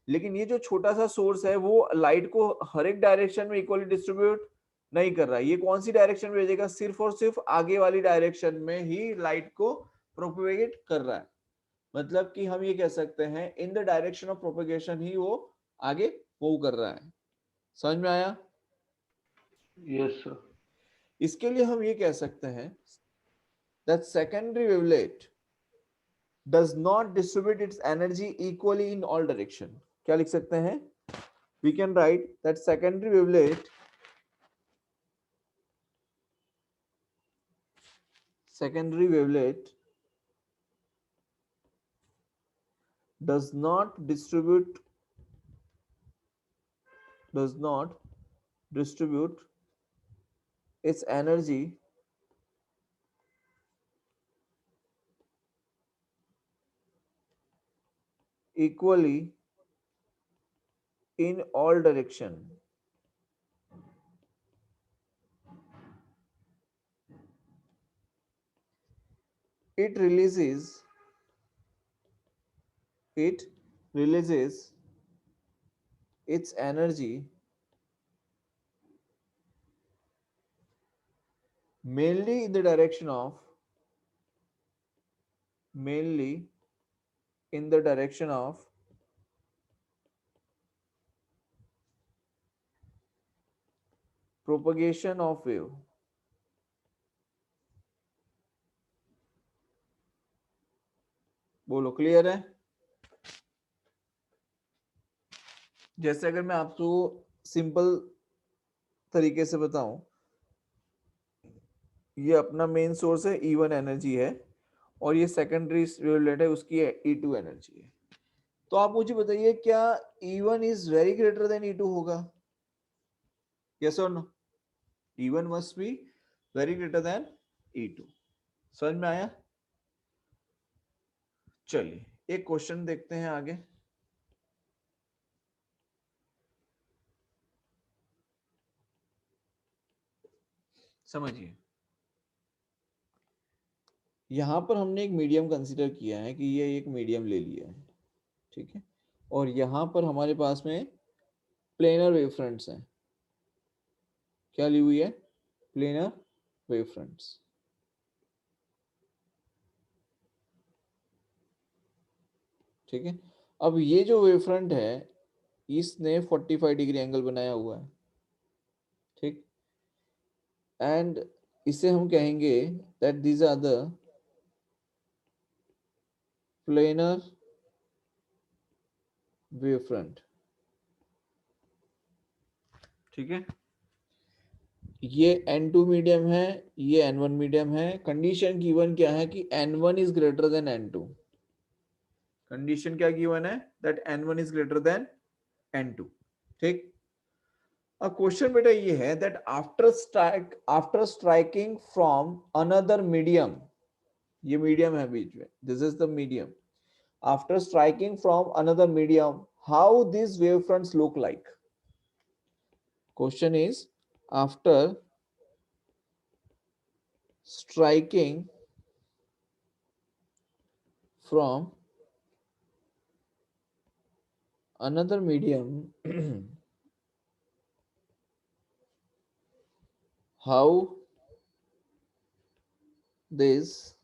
लेकिन ये जो छोटा सा सोर्स है वो लाइट को हर एक डायरेक्शन में इक्वली डिस्ट्रीब्यूट नहीं कर रहा है. ये कौन सी डायरेक्शन में भेजेगा? सिर्फ और सिर्फ आगे वाली डायरेक्शन में ही लाइट को प्रोपेगेट कर रहा है. मतलब कि हम ये कह सकते हैं in the direction of propagation ही वो आगे मूव कर रहा है. समझ में आया? Yes sir. इसके लिए हम ये कह सकते हैं that secondary wavelet does not distribute its energy equally in all direction. क्या लिख सकते हैं? We can write that secondary wavelet does not distribute its energy equally in all direction. It releases it releases its energy mainly in the direction of mainly in the direction of propagation of wave. बोलो clear है? जैसे अगर मैं आपको simple तरीके से बताऊं, ये अपना मेन सोर्स है E1 एनर्जी है और ये सेकेंडरी वेवलेट है, उसकी E2 एनर्जी है। तो आप मुझे बताइए क्या E1 is very greater than E2 होगा? यस और no? E1 must be very greater than E2। समझ में आया? चलिए एक क्वेश्चन देखते हैं आगे। समझिए, यहां पर हमने एक मीडियम कंसीडर किया है कि ये एक मीडियम ले लिया है, ठीक है, और यहां पर हमारे पास में प्लेनर वेव फ्रंट्स हैं। क्या ली हुई है? Planar wave fronts. ठीक है, अब ये जो वेव फ्रंट है इसने 45 डिग्री एंगल बनाया हुआ है, ठीक, एंड इसे हम कहेंगे that these are the planar wave front. ठीक है, ये N2 मीडियम है, ये N1 मीडियम है। कंडीशन गिवन क्या है कि N1 is greater than N2। Condition क्या गिवन है? That N1 is greater than N2। ठीक, अब क्वेश्चन बेटा ये है that after striking from another medium, ये मीडियम है बीच में, this is the medium, after striking from another medium how this wave fronts look like? Question is after striking from another medium how this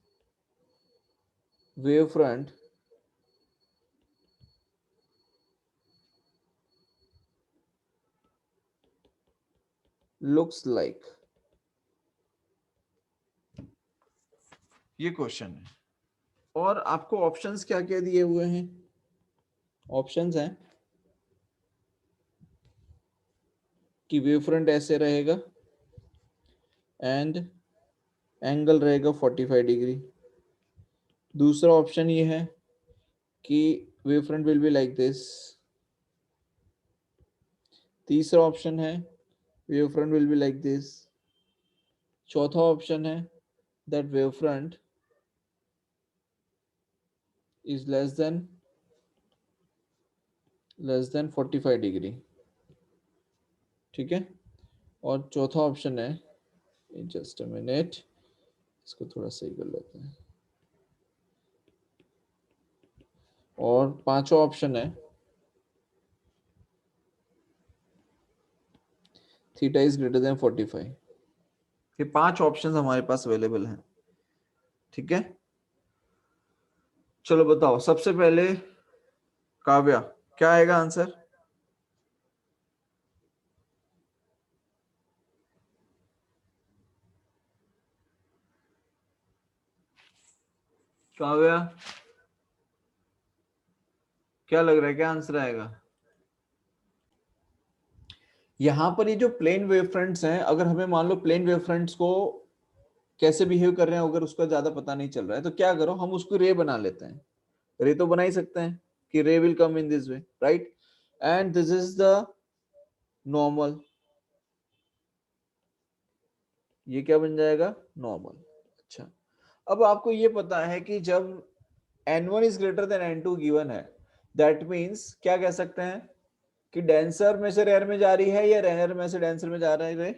wavefront looks like? ये question है और आपको options क्या क्या दिए हुए हैं? ऑप्शंस हैं कि वेव फ्रंट ऐसे रहेगा एंड एंगल रहेगा 45 डिग्री। दूसरा ऑप्शन ये है कि wave front will be like this. तीसरा ऑप्शन है wave front will be like this. चौथा ऑप्शन है that wave front is less than 45 degree. ठीक है, और चौथा ऑप्शन है, जस्ट अ मिनट, इसको थोड़ा सही कर लेते हैं, और पांचवा ऑप्शन है थीटा इज ग्रेटर देन 45। ये 5 ऑप्शंस हमारे पास अवेलेबल हैं। ठीक है, चलो बताओ सबसे पहले काव्या क्या आएगा आंसर? काव्या क्या लग रहा है, क्या आंसर आएगा? यहां पर ये जो प्लेन वेव फ्रंट्स हैं, अगर हमें मान लो प्लेन वेव फ्रंट्स को कैसे बिहेव कर रहे हैं अगर उसका ज्यादा पता नहीं चल रहा है तो क्या करो, हम उसको रे बना लेते हैं। रे तो बना ही सकते हैं कि रे will come in this way, right, and this is the normal. ये क्या बन जाएगा? नॉर्मल। अच्छा, अब आपको ये पता है कि जब N1 is greater than N2 given है, दैट मीन्स क्या कह सकते हैं कि डेंसर में से रेयर में जा रही है या रेयर में से डेंसर में जा रहा है रे?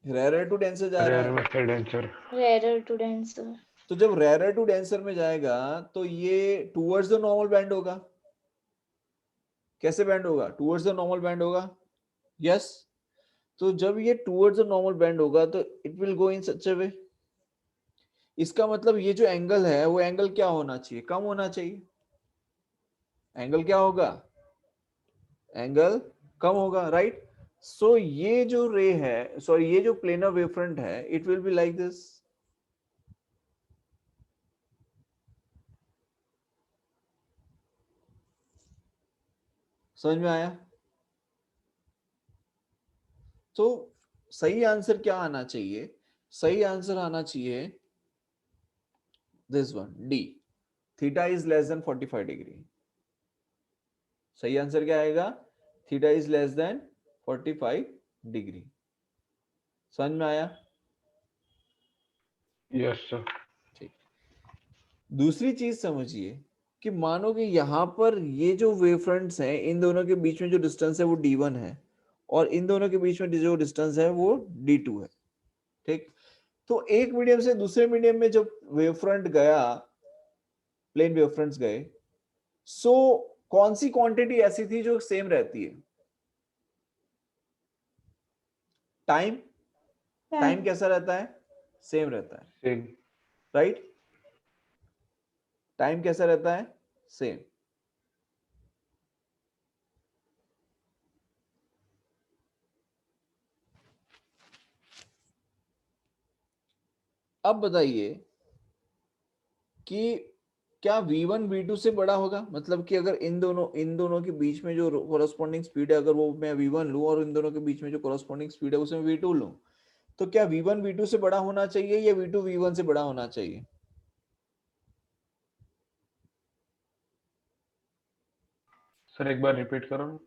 रेयर टू डेंसर जा रहा रेयर है। में से डेंसर। rarer to denser. तो जब रेयर टू डेंसर में जाएगा तो ये टूवर्ड्स द नॉर्मल बैंड होगा। कैसे बैंड होगा? टूवर्ड्स द नॉर्मल बैंड होगा। यस। तो जब ये टूवर्ड्स द नॉर्मल बैंड होगा तो इट विल गो इन सच अ वे। इसका मतलब ये जो एंगल है वो एंगल क्या होना चाहिए? कम होना चाहिए। एंगल क्या होगा? एंगल कम होगा, राइट? सो ये जो रे है, सॉरी ये जो प्लेनर वेवफ्रंट है, it will be like this. समझ में आया? तो सही आंसर क्या आना चाहिए? सही आंसर आना चाहिए this one, D, theta is less than 45 degree. सही आंसर क्या आएगा? Theta is less than 45 degree. समझ में आया? Yes sir. ठीक। दूसरी चीज समझिए कि मानो कि यहां पर ये जो वेव फ्रंट्स हैं, इन दोनों के बीच में जो डिस्टेंस है वो d1 है और इन दोनों के बीच में जो डिस्टेंस है वो d2 है। ठीक। तो एक मीडियम से दूसरे मीडियम में जब वेव फ्रंट गया, प्लेन वेव फ्रंट्स गए, सो कौन सी क्वांटिटी ऐसी थी जो सेम रहती है? टाइम। टाइम कैसा रहता है? सेम रहता है, सेम। राइट? टाइम कैसा रहता है? सेम। अब बताइए कि क्या v1 v2 से बड़ा होगा? मतलब कि अगर इन दोनों के बीच में जो कोरस्पॉन्डिंग स्पीड है, अगर वो मैं v1 लूं और इन दोनों के बीच में जो कोरस्पॉन्डिंग स्पीड है उसे मैं v2 लूं, तो क्या v1 v2 से बड़ा होना चाहिए या v2 v1 से बड़ा होना चाहिए? सर एक बार रिपीट करो ना।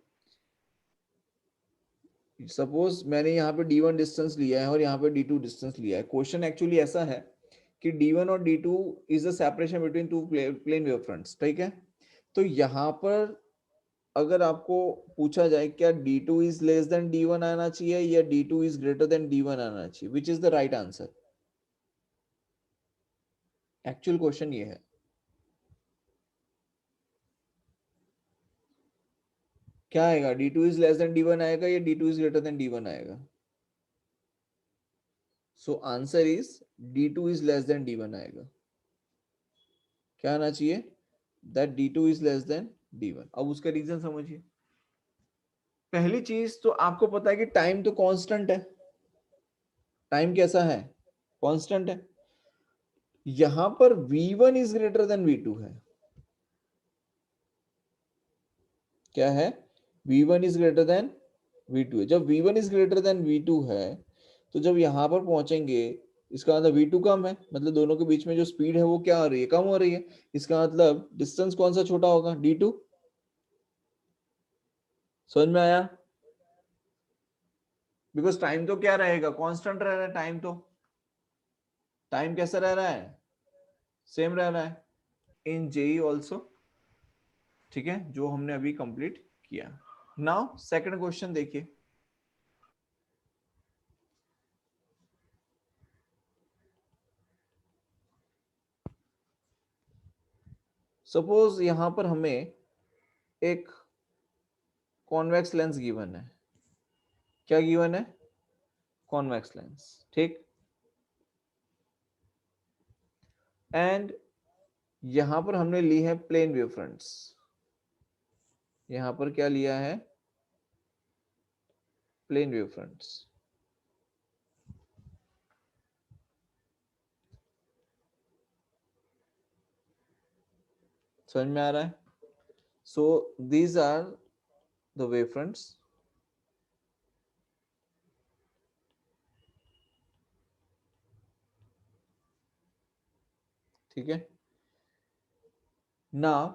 सपोज मैंने यहाँ पे d1 डिस्टेंस लिया है और यहाँ पे d2 डिस्टेंस लिया है। क्वेश्चन एक्चुअली ऐसा है कि d1 और d2 is the separation between two plane wave fronts, ठीक है? तो यहाँ पर अगर आपको पूछा जाए क्या d2 is less than d1 आना चाहिए या d2 is greater than d1 आना चाहिए, which is the right answer? Actual question ये है। क्या आएगा? d2 is less than d1 आएगा या d2 is greater than d1 आएगा? So answer is d2 is less than d1 आएगा। क्या आना चाहिए? That d2 is less than d1। अब उसका रीजन समझिए। पहली चीज तो आपको पता है कि टाइम तो कांस्टेंट है। टाइम कैसा है? कांस्टेंट है। यहां पर v1 is greater than v2 है। क्या है? v1 is greater than v2 है। जब v1 is greater than v2 है तो जब यहां पर पहुंचेंगे इसका मतलब v2 कम है, मतलब दोनों के बीच में जो स्पीड है वो क्या हो रही है? कम हो रही है। इसका मतलब डिस्टेंस कौन सा छोटा होगा? d2। समझ में आया? बिकॉज टाइम तो क्या रहेगा? कांस्टेंट रह रहा है टाइम तो। टाइम कैसा रह रहा है? सेम रह रहा है इन जेई ऑल्सो। ठीक है, जो हमने अभी कंप्लीट किया। नाउ सेकंड क्वेश्चन देखिए। सपोज यहां पर हमें एक कॉन्वेक्स लेंस गिवन है। क्या गिवन है? कॉन्वेक्स लेंस, ठीक। एंड यहां पर हमने ली है प्लेन वेव फ्रंट्स। यहां पर क्या लिया है? Plane wave fronts. समझ में आ रहा है? So these are the wave fronts. ठीक है। Now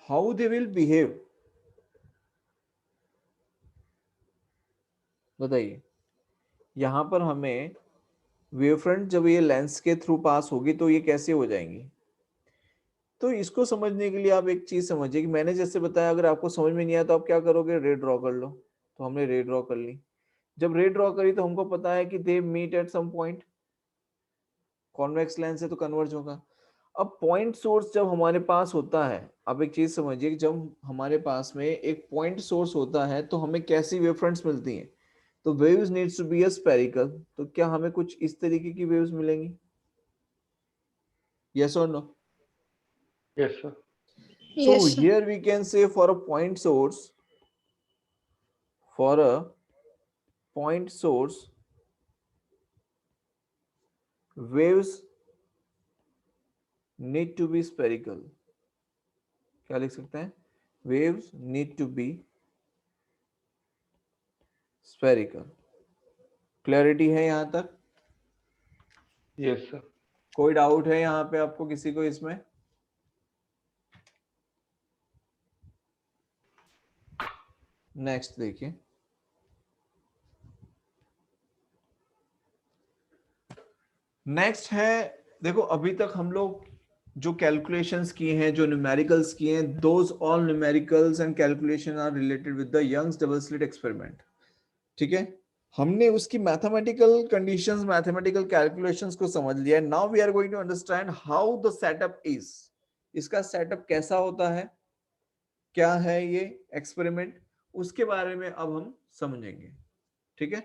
how they will behave बताइए, यहाँ पर हमें वेव फ्रंट जब ये लेंस के थ्रू पास होगी तो ये कैसे हो जाएंगी? तो इसको समझने के लिए आप एक चीज समझिए कि मैंने जैसे बताया, अगर आपको समझ में नहीं आया तो आप क्या करोगे, रे ड्रॉ कर लो। तो हमने रे ड्रॉ कर ली। जब रे ड्रॉ करी तो हमको पता है कि they meet at some point, convex lens है तो कन्वर्ज होगा। अब पॉइंट सोर्स जब हमारे पास होता है, अब एक चीज समझिए कि जब हमारे पास में एक पॉइंट सोर्स होता है तो हमें कैसी वेव फ्रंट्स मिलती हैं? तो waves needs to be a spherical. तो क्या हमें कुछ इस तरीके की वेव्स मिलेंगी? यस और no? Yes, sir. So Yes, sir. here we can say for a point source, for a point source, waves need to be spherical. क्या लिख सकते हैं? Waves need to be spherical. Clarity है यहाँ तक? Yes, sir. कोई doubt है यहाँ पे आपको किसी को इसमें? नेक्स्ट देखिए, नेक्स्ट है, देखो अभी तक हम लोग जो कैलकुलेशंस किए हैं, जो न्यूमेरिकल्स किए हैं, those all numericals and calculation are related with the Young's double slit experiment. ठीक है, हमने उसकी मैथमेटिकल कंडीशंस, मैथमेटिकल कैलकुलेशंस को समझ लिया। Now we are going to understand how the setup is. इसका सेटअप कैसा होता है, क्या है ये एक्सपेरिमेंट, उसके बारे में अब हम समझेंगे। ठीक है,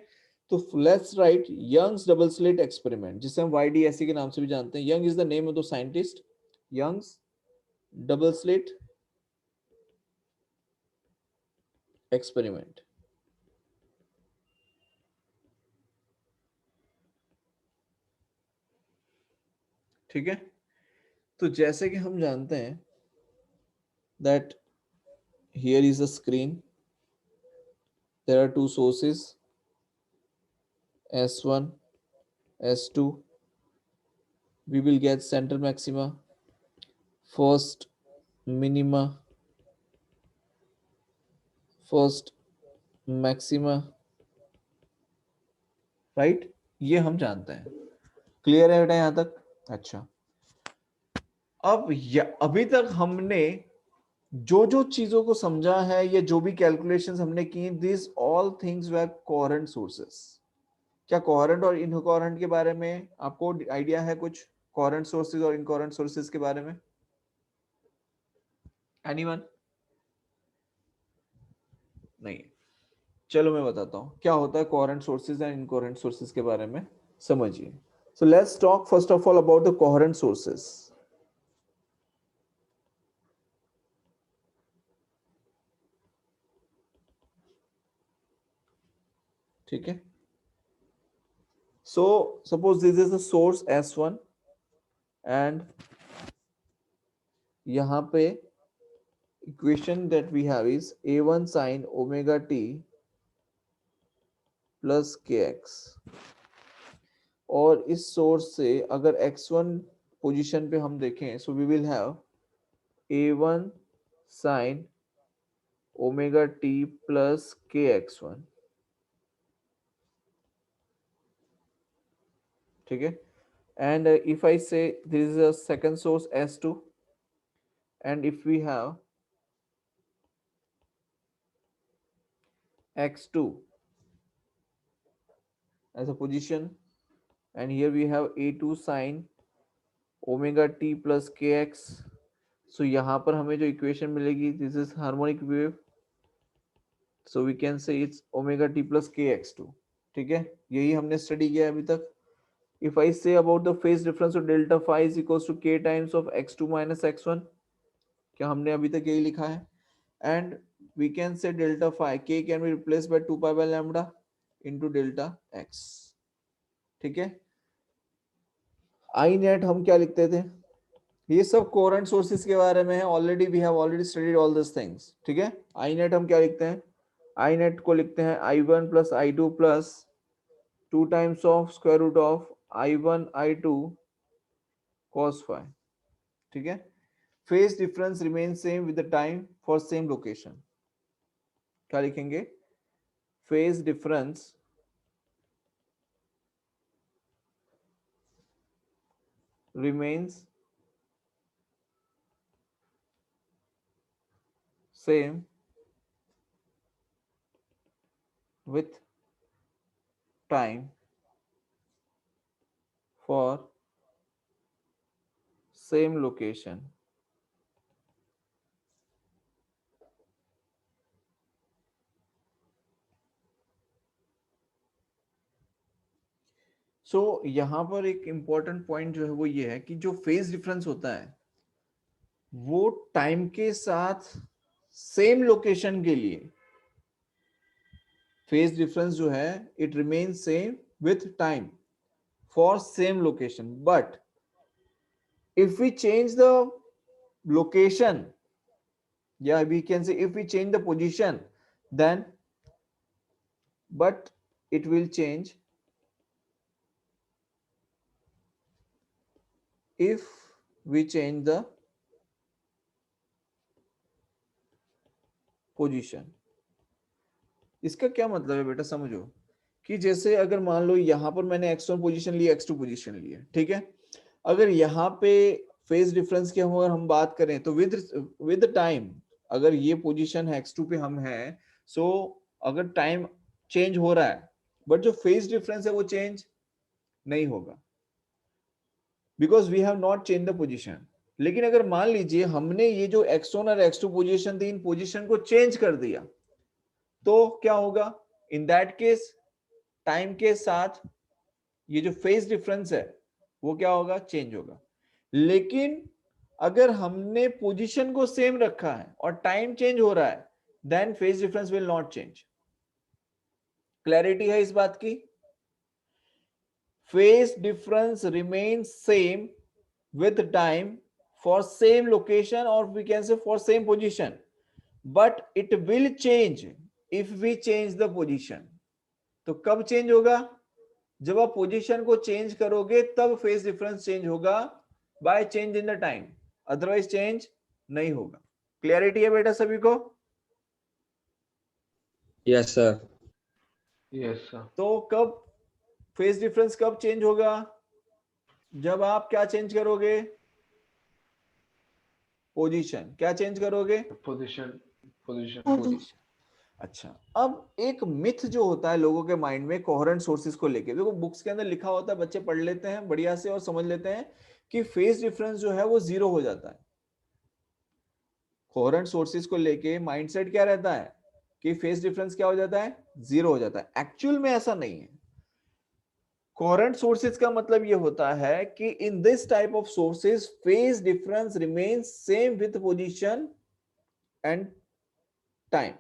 तो let's write Young's double slit experiment, जिसे हम YDSE के नाम से भी जानते हैं। Young is the name of the scientist. Young's double slit experiment. ठीक है, तो जैसे कि हम जानते हैं that here is a screen, there are two sources S1 S2, we will get center maxima, first minima, first maxima, right? ये हम जानते हैं। क्लियर है बेटा यहाँ तक? अच्छा, अब अभी तक हमने जो जो चीजों को समझा है या जो भी कैलकुलेशंस हमने की, this all things were coherent sources. क्या कोहेरेंट और इनकोहेरेंट के बारे में आपको आइडिया है कुछ? कोहेरेंट सोर्सेज और इनकोहेरेंट सोर्सेज के बारे में एनीवन? नहीं, चलो मैं बताता हूं क्या होता है coherent sources and incoherent sources के बारे में समझिए। So let's talk first of all about the coherent sources. ठीक है, so suppose this is the source S1 and यहां पे equation that we have is A1 sin omega t plus kx। और इस सोर्स से अगर x1 पोजीशन पे हम देखें, so we will have A1 sin omega t plus kx1। ठीक है, and if I say there is a second source S2 and if we have x2 as a position and here we have A2 sin omega t plus kx, so यहाँ पर हमें जो equation मिलेगी, this is harmonic wave, so we can say it's omega t plus kx2। ठीक है, यही हमने study किया अभी तक। If I say about the phase difference of delta phi is equals to k times of x2 minus x1, क्या हमने अभी तक यही लिखा है? And we can say delta phi k can be replaced by 2 pi by lambda into delta x। ठीक है, I net हम क्या लिखते थे? ये सब कोहेरेंट सोर्सेज के बारे में है, already we have already studied all this things. ठीक है, आई नेट हम क्या लिखते हैं? आई नेट को लिखते हैं I1 plus I2 plus 2 times of square root of I1 I2 cos phi। ठीक है, phase difference remain same with the time for same location. क्या लिखेंगे? Phase difference remains same with time for same location. So यहां पर एक important point जो है वो ये है कि जो फेज डिफरेंस होता है वो टाइम के साथ सेम लोकेशन के लिए फेज डिफरेंस जो है it remains same with time for same location, but if we change the location, yeah, we can say if we change the position, then but it will change if we change the position. इसका क्या मतलब है बेटा, समझो कि जैसे अगर मान लो यहां पर मैंने x1 पोजीशन ली, x2 पोजीशन ली है, ठीक है, अगर यहाँ पे फेज डिफरेंस की हम अगर हम बात करें तो विद टाइम अगर ये पोजीशन है x2 पे हम हैं, सो अगर टाइम चेंज हो रहा है बट जो फेज डिफरेंस है वो चेंज नहीं होगा because we have not change the position. लेकिन अगर मान लीजिए हमने ये जो x1 और x2 पोजीशन थी इन पोजीशन को चेंज कर दिया तो क्या होगा, इन दैट केस टाइम के साथ ये जो फेज डिफरेंस है वो क्या होगा, चेंज होगा. लेकिन अगर हमने पोजीशन को सेम रखा है और टाइम चेंज हो रहा है then phase difference will not change. Clarity है इस बात की? Phase difference remains same with time for same location or we can say for same position, but it will change if we change the position. तो कब change होगा, जब आप position को चेंज करोगे तब फेज डिफरेंस चेंज होगा by change in the time, otherwise change नहीं होगा. क्लियरिटी है बेटा सभी को? Yes, sir. Yes, sir. तो कब फेज डिफरेंस कब चेंज होगा, जब आप क्या चेंज करोगे, पोजीशन. क्या चेंज करोगे, Position. पोजीशन. अच्छा, अब एक मिथ जो होता है लोगों के माइंड में कोहेरेंट सोर्सेज को लेके, देखो बुक्स के अंदर लिखा होता है, बच्चे पढ़ लेते हैं बढ़िया से और समझ लेते हैं कि फेज डिफरेंस जो है वो जीरो हो जाता है. कोहेरेंट सोर्सेज को लेके माइंडसेट क्या रहता है कि फेज डिफरेंस क्या हो जाता है, जीरो हो जाता है. एक्चुअल में ऐसा नहीं है. कोहेरेंट सोर्सेज का मतलब ये होता है कि in this type of sources phase difference remains same with position and time.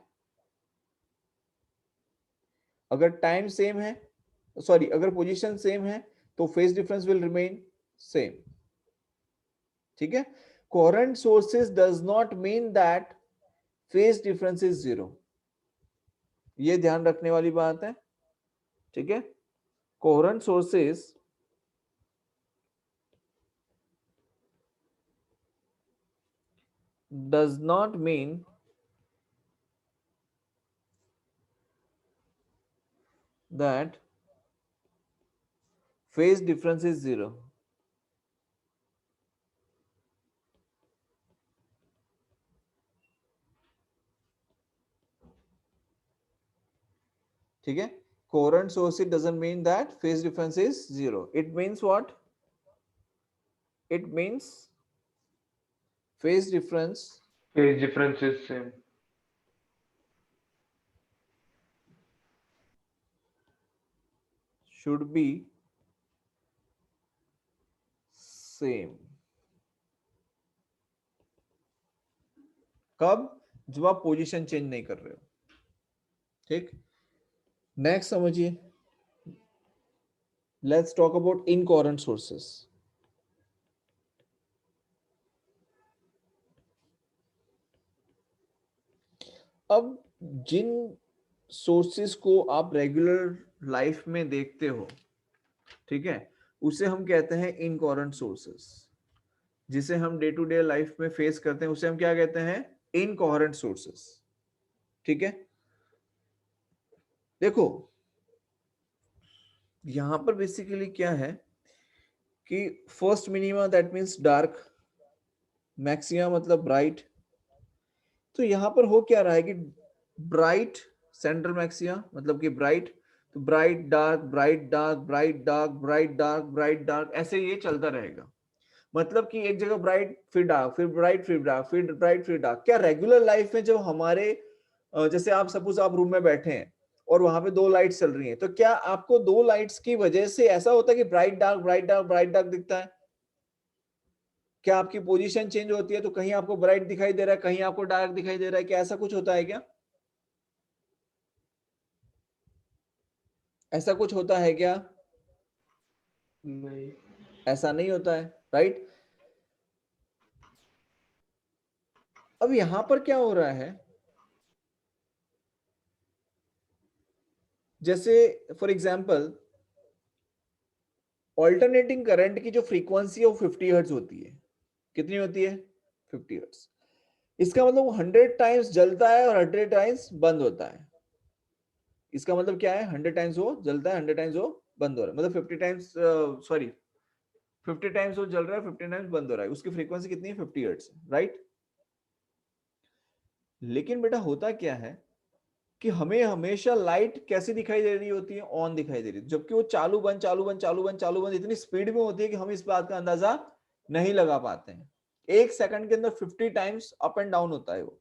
अगर टाइम सेम है, सॉरी अगर पोजीशन सेम है तो phase difference will remain same. ठीक है. Coherent sources does not mean that phase difference is zero. ये ध्यान रखने वाली बात है. ठीक है. Coherent sources does not mean that phase difference is zero. ठीक है. Coherent sources doesn't mean that phase difference is zero. It means what? It means phase difference Phase difference is same. should be same. कब, जब आप position change नहीं कर रहे हो. ठीक. नेक्स्ट समझिए, let's talk about incoherent sources. अब जिन सोर्सेस को आप रेगुलर लाइफ में देखते हो, ठीक है, उसे हम कहते हैं इनकोहेरेंट सोर्सेस. जिसे हम डे टू डे लाइफ में फेस करते हैं उसे हम क्या कहते हैं, इनकोहेरेंट सोर्सेस. ठीक है. देखो यहां पर बेसिकली क्या है कि first minima that means dark, maxima मतलब ब्राइट। तो यहां पर हो क्या रहा है कि ब्राइट सेंट्रल मैक्सिमा मतलब कि ब्राइट, तो bright dark bright dark bright dark bright dark bright dark, ऐसे ये चलता रहेगा। मतलब कि एक जगह ब्राइट फिर डार्क फिर ब्राइट फिर डार्क फिर ब्राइट फिर डार्क। क्या रेगुलर लाइफ में जब हमारे जैसे आप सपोज आप रूम में बैठे हैं और वहां पे दो लाइट्स चल रही हैं, तो क्या आपको दो लाइट्स की वजह से ऐसा होता है कि bright dark bright dark bright dark दिखता है? क्या आपकी पोजीशन चेंज होती है तो कहीं आपको ब्राइट दिखाई दे रहा है, कहीं आपको डार्क दिखाई दे रहा है? क्या ऐसा कुछ होता है क्या? ऐसा कुछ होता है क्या? नहीं। ऐसा नहीं होता है, राइट। अब यहां पर क्या हो रहा है, जैसे फॉर एग्जांपल ऑल्टरनेटिंग करंट की जो फ्रीक्वेंसी है वो 50 हर्ट्ज होती है। कितनी होती है? 50 हर्ट्ज। इसका मतलब वो 100 टाइम्स जलता है और 100 टाइम्स बंद होता है। इसका मतलब क्या है? 100 टाइम्स वो जलता है, 100 टाइम्स वो बंद हो रहा है। मतलब 50 टाइम्स सॉरी 50 टाइम्स वो जल रहा है, 50 टाइम्स बंद हो रहा है। उसकी फ्रीक्वेंसी कितनी है? 50 हर्ट्ज, राइट। लेकिन बेटा होता क्या है कि हमें हमेशा लाइट कैसी दिखाई दे रही होती है? ऑन दिखाई दे रही है, जबकि वो चालू बंद चालू बंद चालू बंद चालू बंद इतनी स्पीड में होती है कि हम इस बात का अंदाजा नहीं लगा पाते हैं। एक सेकंड के अंदर 50 टाइम्स अप एंड डाउन होता है वो,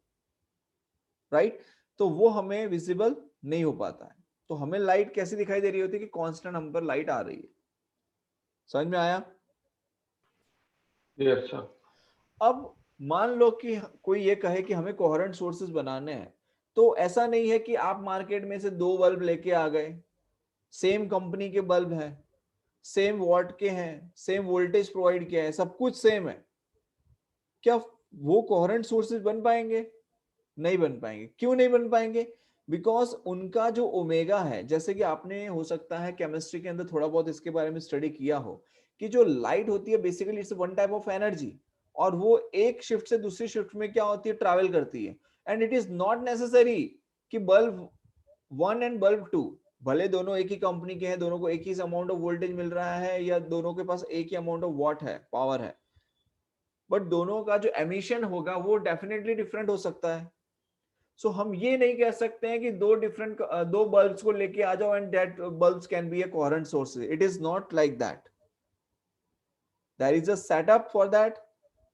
राइट। तो वो हमें विजिबल नहीं हो पाता है। तो हमें लाइट कैसी दिखाई दे रही होती है कि कांस्टेंट हम पर लाइट आ रही है। समझ में आया? Yes sir. अब मान लो कि कोई ये कहे कि हमें कोहेरेंट सोर्सेज बनाने हैं, तो ऐसा नहीं है कि आप मार्केट में से दो बल्ब लेके आ गए, सेम कंपनी के बल्ब हैं, सेम वॉट के हैं, सेम वोल्टेज प्रोवाइड किया है, सब कुछ सेम है, क्या वो कोहेरेंट सोर्सेज बन पाएंगे? नहीं बन पाएंगे। क्यों नहीं बन पाएंगे? बिकॉज उनका जो ओमेगा है, जैसे कि आपने हो सकता है केमिस्ट्री के अंदर थोड़ा बहुत इसके बारे में स्टडी किया हो, कि जो लाइट होती है basically it's one type of energy, और वो एक शिफ्ट से दूसरी शिफ्ट में क्या होती है? ट्रैवल करती है। And it is not necessary कि बल्ब 1 एंड बल्ब 2 भले दोनों एक ही कंपनी के हैं, दोनों को एक ही अमाउंट ऑफ वोल्टेज मिल रहा है, या दोनों के पास एक ही अमाउंट ऑफ वॉट है, पावर है, बट दोनों का जो एमिशन होगा वो डेफिनेटली डिफरेंट हो सकता है। सो हम ये नहीं कह सकते हैं कि दो बल्ब्स को लेके आ जाओ and that bulbs can be a coherent source. It is not like that. There is a setup for that,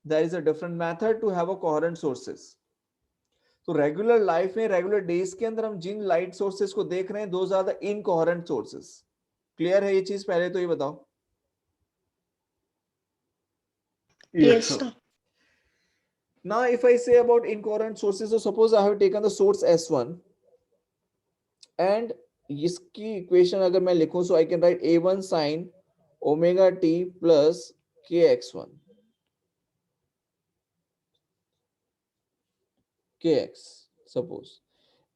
there is a different method to have a coherent sources. तो रेगुलर लाइफ में, regular days के अंदर हम जिन light sources को देख रहे हैं, those are the incoherent sources. Clear है ये चीज? पहले तो ये बताओ। Yes Yes, sir. sir. Now if I say about incoherent sources, so suppose I have taken the source S1 and इसकी इक्वेशन अगर मैं लिखूं, so I can write A1 sin omega t plus kx1 kx suppose,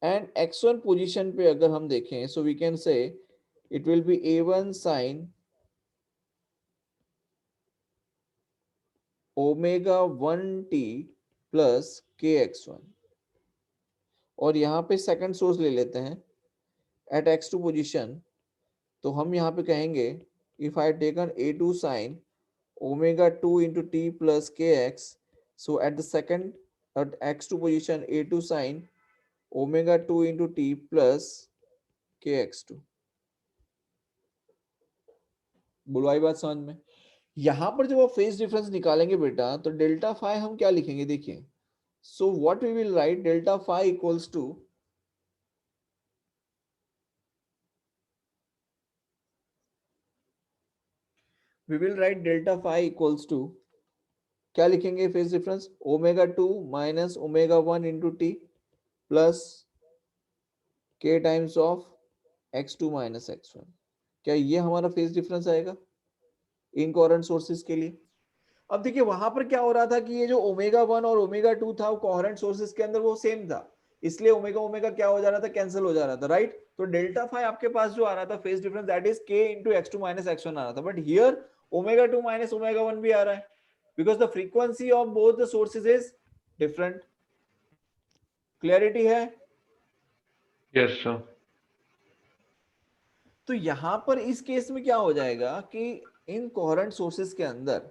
and x1 position पे अगर हम देखें, so we can say it will be A1 sin omega 1t plus kx1, और यहाँ पे सेकंड सोर्स ले लेते हैं at x2 पोजीशन। तो हम यहाँ पे कहेंगे if I had taken A2 sin omega 2 into t plus kx, so at the second at x2 position A2 sin omega 2 into t plus kx2। बोलो आई बात समझ में? यहां पर जब आप फेज डिफरेंस निकालेंगे बेटा, तो डेल्टा फाई हम क्या लिखेंगे? देखिए, so what we will write, delta phi equals to we will write delta phi equals to, क्या लिखेंगे phase difference? Omega 2 minus omega 1 into t plus k times of x2 minus x1। क्या ये हमारा phase difference आएगा incoherent sources के लिए? अब देखिए वहां पर क्या हो रहा था कि ये जो ओमेगा 1 और ओमेगा 2 था वो कोहेरेंट सोर्सेज के अंदर वो सेम था, इसलिए ओमेगा ओमेगा क्या हो जा रहा था? कैंसिल हो जा रहा था, राइट। तो डेल्टा फाई आपके पास जो आ रहा था phase difference, that is k into x2 minus x1 आ रहा था। But here omega 2 minus omega 1 भी आ रहा है, because the frequency of both the sources is different. Clarity है? Yes sir. तो यहां पर इस केस में क्या हो जाएगा कि इनकोहेरेंट सोर्सेस के अंदर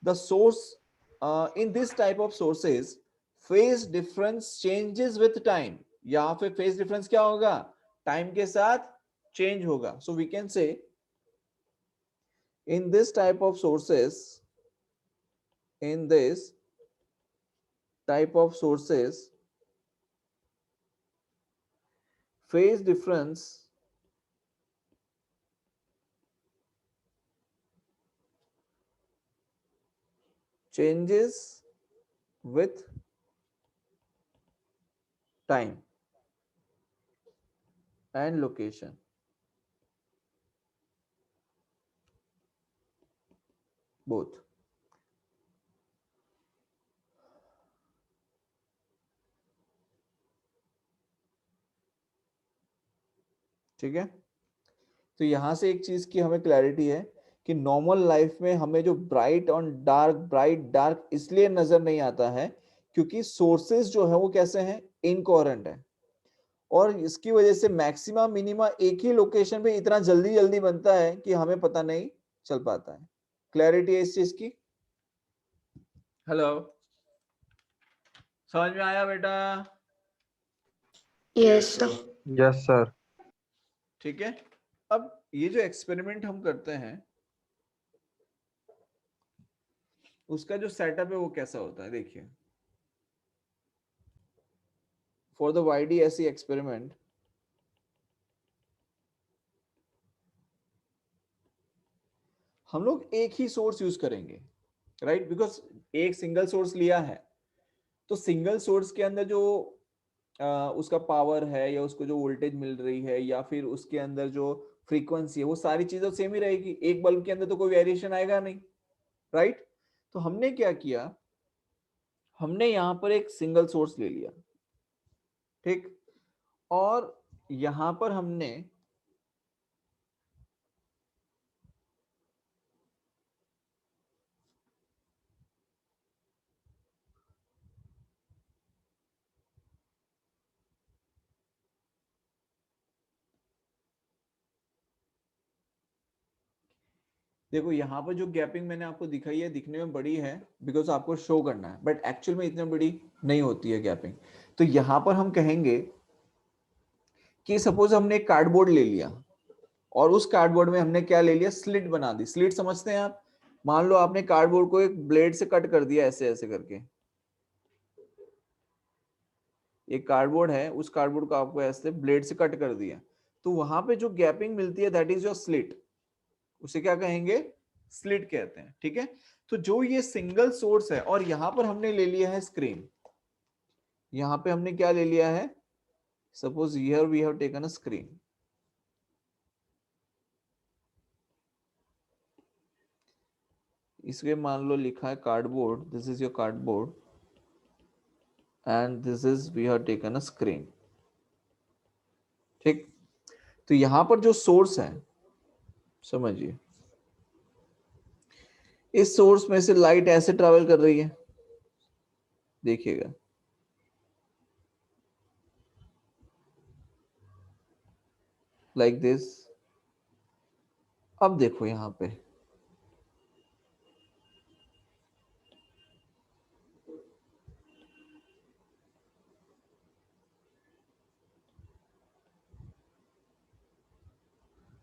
the source in this type of sources phase difference changes with time, यहाँ पे फेज डिफरेंस क्या होगा, टाइम के साथ चेंज होगा. So we can say in this type of sources, in this type of sources, phase difference changes with time and location. Both. ठीक है. तो यहां से एक चीज की हमें क्लैरिटी है कि नॉर्मल लाइफ में हमें जो ब्राइट और डार्क, ब्राइट डार्क इसलिए नजर नहीं आता है क्योंकि सोर्सेस जो है वो कैसे हैं, इनकोहेरेंट है, और इसकी वजह से मैक्सिमा मिनिमा एक ही लोकेशन पे इतना जल्दी जल्दी बनता है कि हमें पता नहीं चल पाता है. क्लैरिटी है इस चीज की? हेलो, समझ में आया बेटा? Yes, sir. Yes, sir. ठीक है. अब ये जो एक्सपेरिमेंट हम करते हैं उसका जो सेटअप है वो कैसा होता है, देखिए. फॉर द YDSE एक्सपेरिमेंट हम लोग एक ही सोर्स यूज करेंगे, राइट, बिकॉज एक सिंगल सोर्स लिया है तो सिंगल सोर्स के अंदर जो उसका पावर है या उसको जो वोल्टेज मिल रही है या फिर उसके अंदर जो फ्रीक्वेंसी है वो सारी चीजें सेम ही रहेगी. एक बल्ब के अंदर तो कोई वेरिएशन आएगा नहीं, राइट. तो हमने क्या किया, हमने यहां पर एक सिंगल सोर्स ले लिया, ठीक, और यहां पर हमने देखो यहाँ पर जो गैपिंग मैंने आपको दिखाई है दिखने में बड़ी है बिकॉज आपको शो करना है, बट एक्चुअल में इतनी बड़ी नहीं होती है गैपिंग. तो यहाँ पर हम कहेंगे कि सपोज हमने एक कार्डबोर्ड ले लिया और उस कार्डबोर्ड में हमने क्या ले लिया, स्लिट बना दी. स्लिट समझते हैं आप? मान लो आपने कार्डबोर्ड को एक ब्लेड से कट कर दिया, ऐसे ऐसे करके. एक कार्डबोर्ड है, उस कार्डबोर्ड को आपको ऐसे ब्लेड से कट कर दिया, तो वहां पे जो गैपिंग मिलती है दैट इज योर स्लिट. उसे क्या कहेंगे, स्लिट कहते हैं. ठीक है. तो जो ये सिंगल सोर्स है और यहां पर हमने ले लिया है स्क्रीन, यहां पे हमने क्या ले लिया है, suppose here we have taken a screen. इसके मान लो लिखा है cardboard, this is your cardboard and this is we have taken a screen. ठीक. तो यहां पर जो सोर्स है, समझिए, इस सोर्स में से लाइट ऐसे ट्रैवल कर रही है, देखिएगा, लाइक दिस. अब देखो यहां पे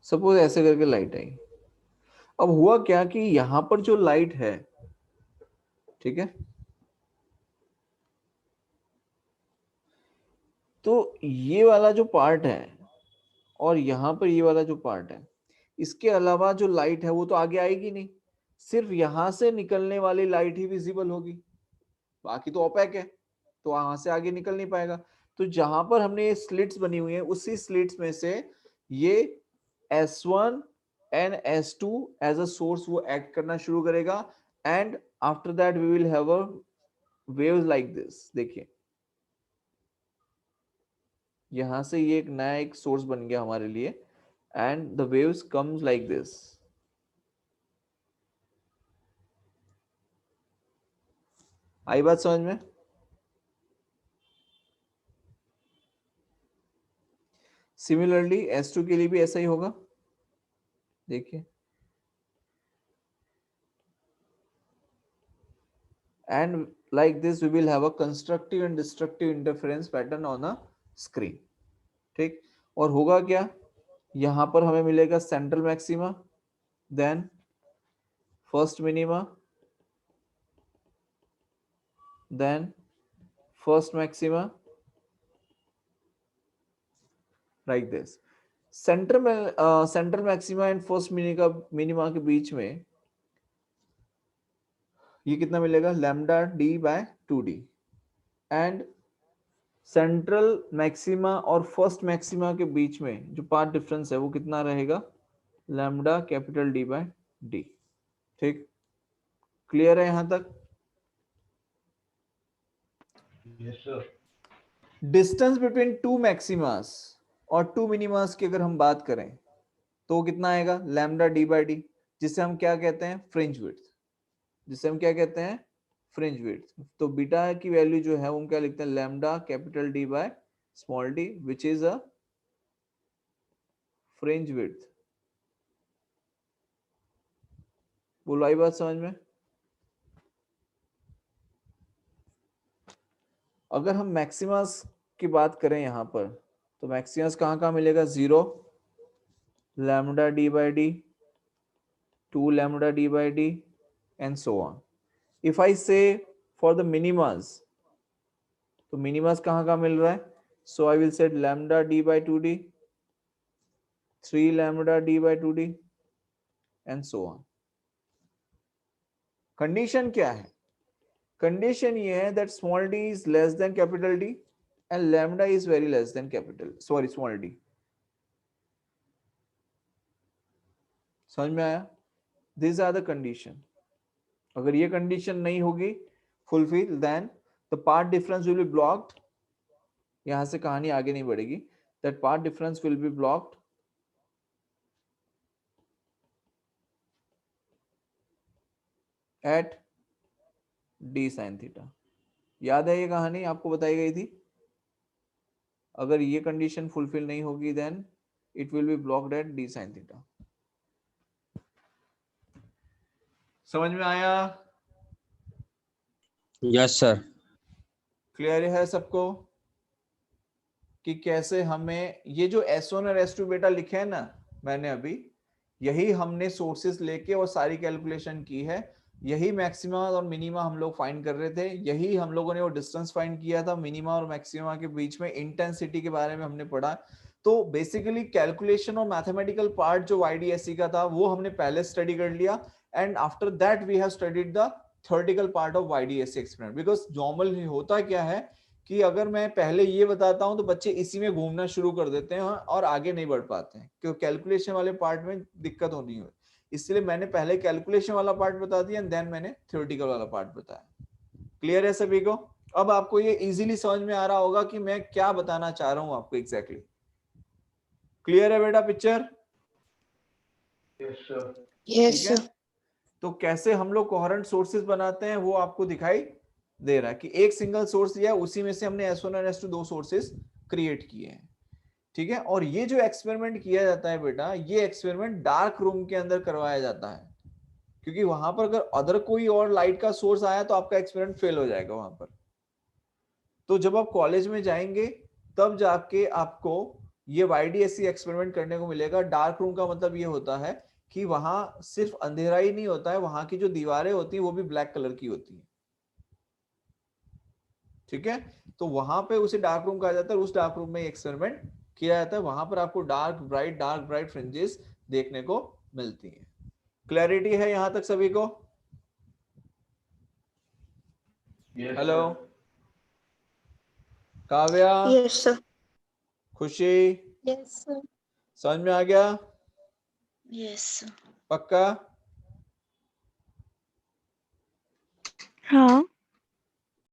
सपोज ऐसे करके लाइट आई. अब हुआ क्या कि यहां पर जो लाइट है, ठीक है, तो ये वाला जो पार्ट है और यहां पर ये वाला जो पार्ट है, इसके अलावा जो लाइट है वो तो आगे आएगी नहीं, सिर्फ यहां से निकलने वाली लाइट ही विजिबल होगी, बाकी तो ओपेक है, तो वहां से आगे निकल नहीं पाएगा. तो जहां पर हमने ये स्लिट्स बनी हुई है उसी स्लिट्स में से ये S1 and S2 as a source वो एक्ट करना शुरू करेगा and after that we will have a waves like this. देखिए यहां से ये एक नया एक सोर्स बन गया हमारे लिए and the waves comes like this. आई बात समझ में? सिमिलरली S2 के लिए भी ऐसा ही होगा. देखिए and like this we will have a constructive and destructive interference pattern on a screen. ठीक, और होगा क्या, यहां पर हमें मिलेगा central maxima, then first minima, then first maxima, like this. Central maxima and first minima के बीच में ये कितना मिलेगा, lambda d by 2d, and central maxima और फर्स्ट मैक्सिमा के बीच में जो पाथ डिफरेंस है वो कितना रहेगा, lambda capital D by D. ठीक, क्लियर है यहां तक? Yes, sir. Distance between two maximas और टू मिनिमास की अगर हम बात करें तो कितना आएगा, लैम्डा डी बाई डी, जिसे हम क्या कहते हैं, फ्रिंज विड्थ, जिसे हम क्या कहते हैं, फ्रिंज विड्थ. तो बीटा की वैल्यू जो है वो हम क्या लिखते हैं, lambda capital D by small D, which is a fringe width. बोलो आई बात समझ में? अगर हम मैक्सिमस की बात करें यहां पर, तो मैक्सिमस कहां मिलेगा, 0 lambda D by D, 2 lambda d by d, and so on. If I say for the minimas, तो minimas कहाँ मिल रहा है, so I will set lambda d by 2d, 3 lambda d by 2d, and so on. Condition क्या है, condition ये है that small d is less than capital D and lambda is very less than small d. समझ में आया? These are the condition. अगर ये condition नहीं होगी fulfil, then the path difference will be blocked. यहां से कहानी आगे नहीं बढ़ेगी. That path difference will be blocked at d sine theta. याद है ये कहानी आपको बताई गई थी? अगर ये कंडीशन फुलफिल नहीं होगी then it will be blocked at d sine theta. समझ में आया? Yes sir. क्लियर है सबको कि कैसे हमें ये जो S1 और S2 बेटा लिखे हैं ना मैंने अभी, यही हमने सोर्सेस लेके और सारी कैलकुलेशन की है. यही मैक्सिमा और मिनिमा हम लोग फाइंड कर रहे थे. यही हम लोगों ने वो डिस्टेंस फाइंड किया था मिनिमा और मैक्सिमा के बीच में. इंटेंसिटी के बारे में हमने पढ़ा. तो बेसिकली कैलकुलेशन और मैथमेटिकल पार्ट जो YDSE का था वो हमने पहले स्टडी कर लिया, and after that we have studied the theoretical part of YDSE experiment. Because normal होता क्या है कि अगर मैं पहले ये बताता हूं तो बच्चे इसी में घूमना शुरू कर देते हैं और आगे नहीं बढ़ पाते हैं, क्योंकि कैलकुलेशन वाले पार्ट में दिक्कत होनी है. इसलिए मैंने पहले कैलकुलेशन वाला पार्ट बता दिया एंड देन मैंने थ्योरेटिकल वाला पार्ट बताया. क्लियर है सभी को? अब आपको ये इजीली समझ में आ रहा होगा कि मैं क्या बताना चाह रहा हूं आपको एग्जैक्टली. क्लियर है बेटा पिक्चर? Yes, sir. Yes, ठीक है. sir. तो कैसे हम लोग कोहेरेंट सोर्सेज बनाते हैं वो आपको दिखाई दे रहा है कि एक सिंगल सोर्स लिया, उसी में से हमने S1 और S2 दो सोर्सेज क्रिएट किए हैं. ठीक है. और ये जो एक्सपेरिमेंट किया जाता है बेटा, ये एक्सपेरिमेंट डार्क रूम के अंदर करवाया जाता है, क्योंकि वहां पर अगर अदर कोई और लाइट का सोर्स आया तो आपका एक्सपेरिमेंट फेल हो जाएगा वहां पर. तो जब आप कॉलेज में जाएंगे तब जाके आपको ये YDSE एक्सपेरिमेंट करने को मिलेगा. डार्क रूम का मतलब ये होता है कि वहां सिर्फ अंधेरा ही नहीं होता है, वहां की जो दीवारें होती है वो भी ब्लैक कलर की होती है. ठीक है. तो वहां पे उसे डार्क रूम कहा जाता है. उस डार्क रूम में एक्सपेरिमेंट किया जाता है. वहां पर आपको डार्क ब्राइट फ्रिंजेस देखने को मिलती हैं. क्लैरिटी है यहां तक सभी को? Yes, hello sir. Kavya, Yes, sir. खुशी, Yes, sir. समझ में आ गया? Yes, sir. पक्का? हाँ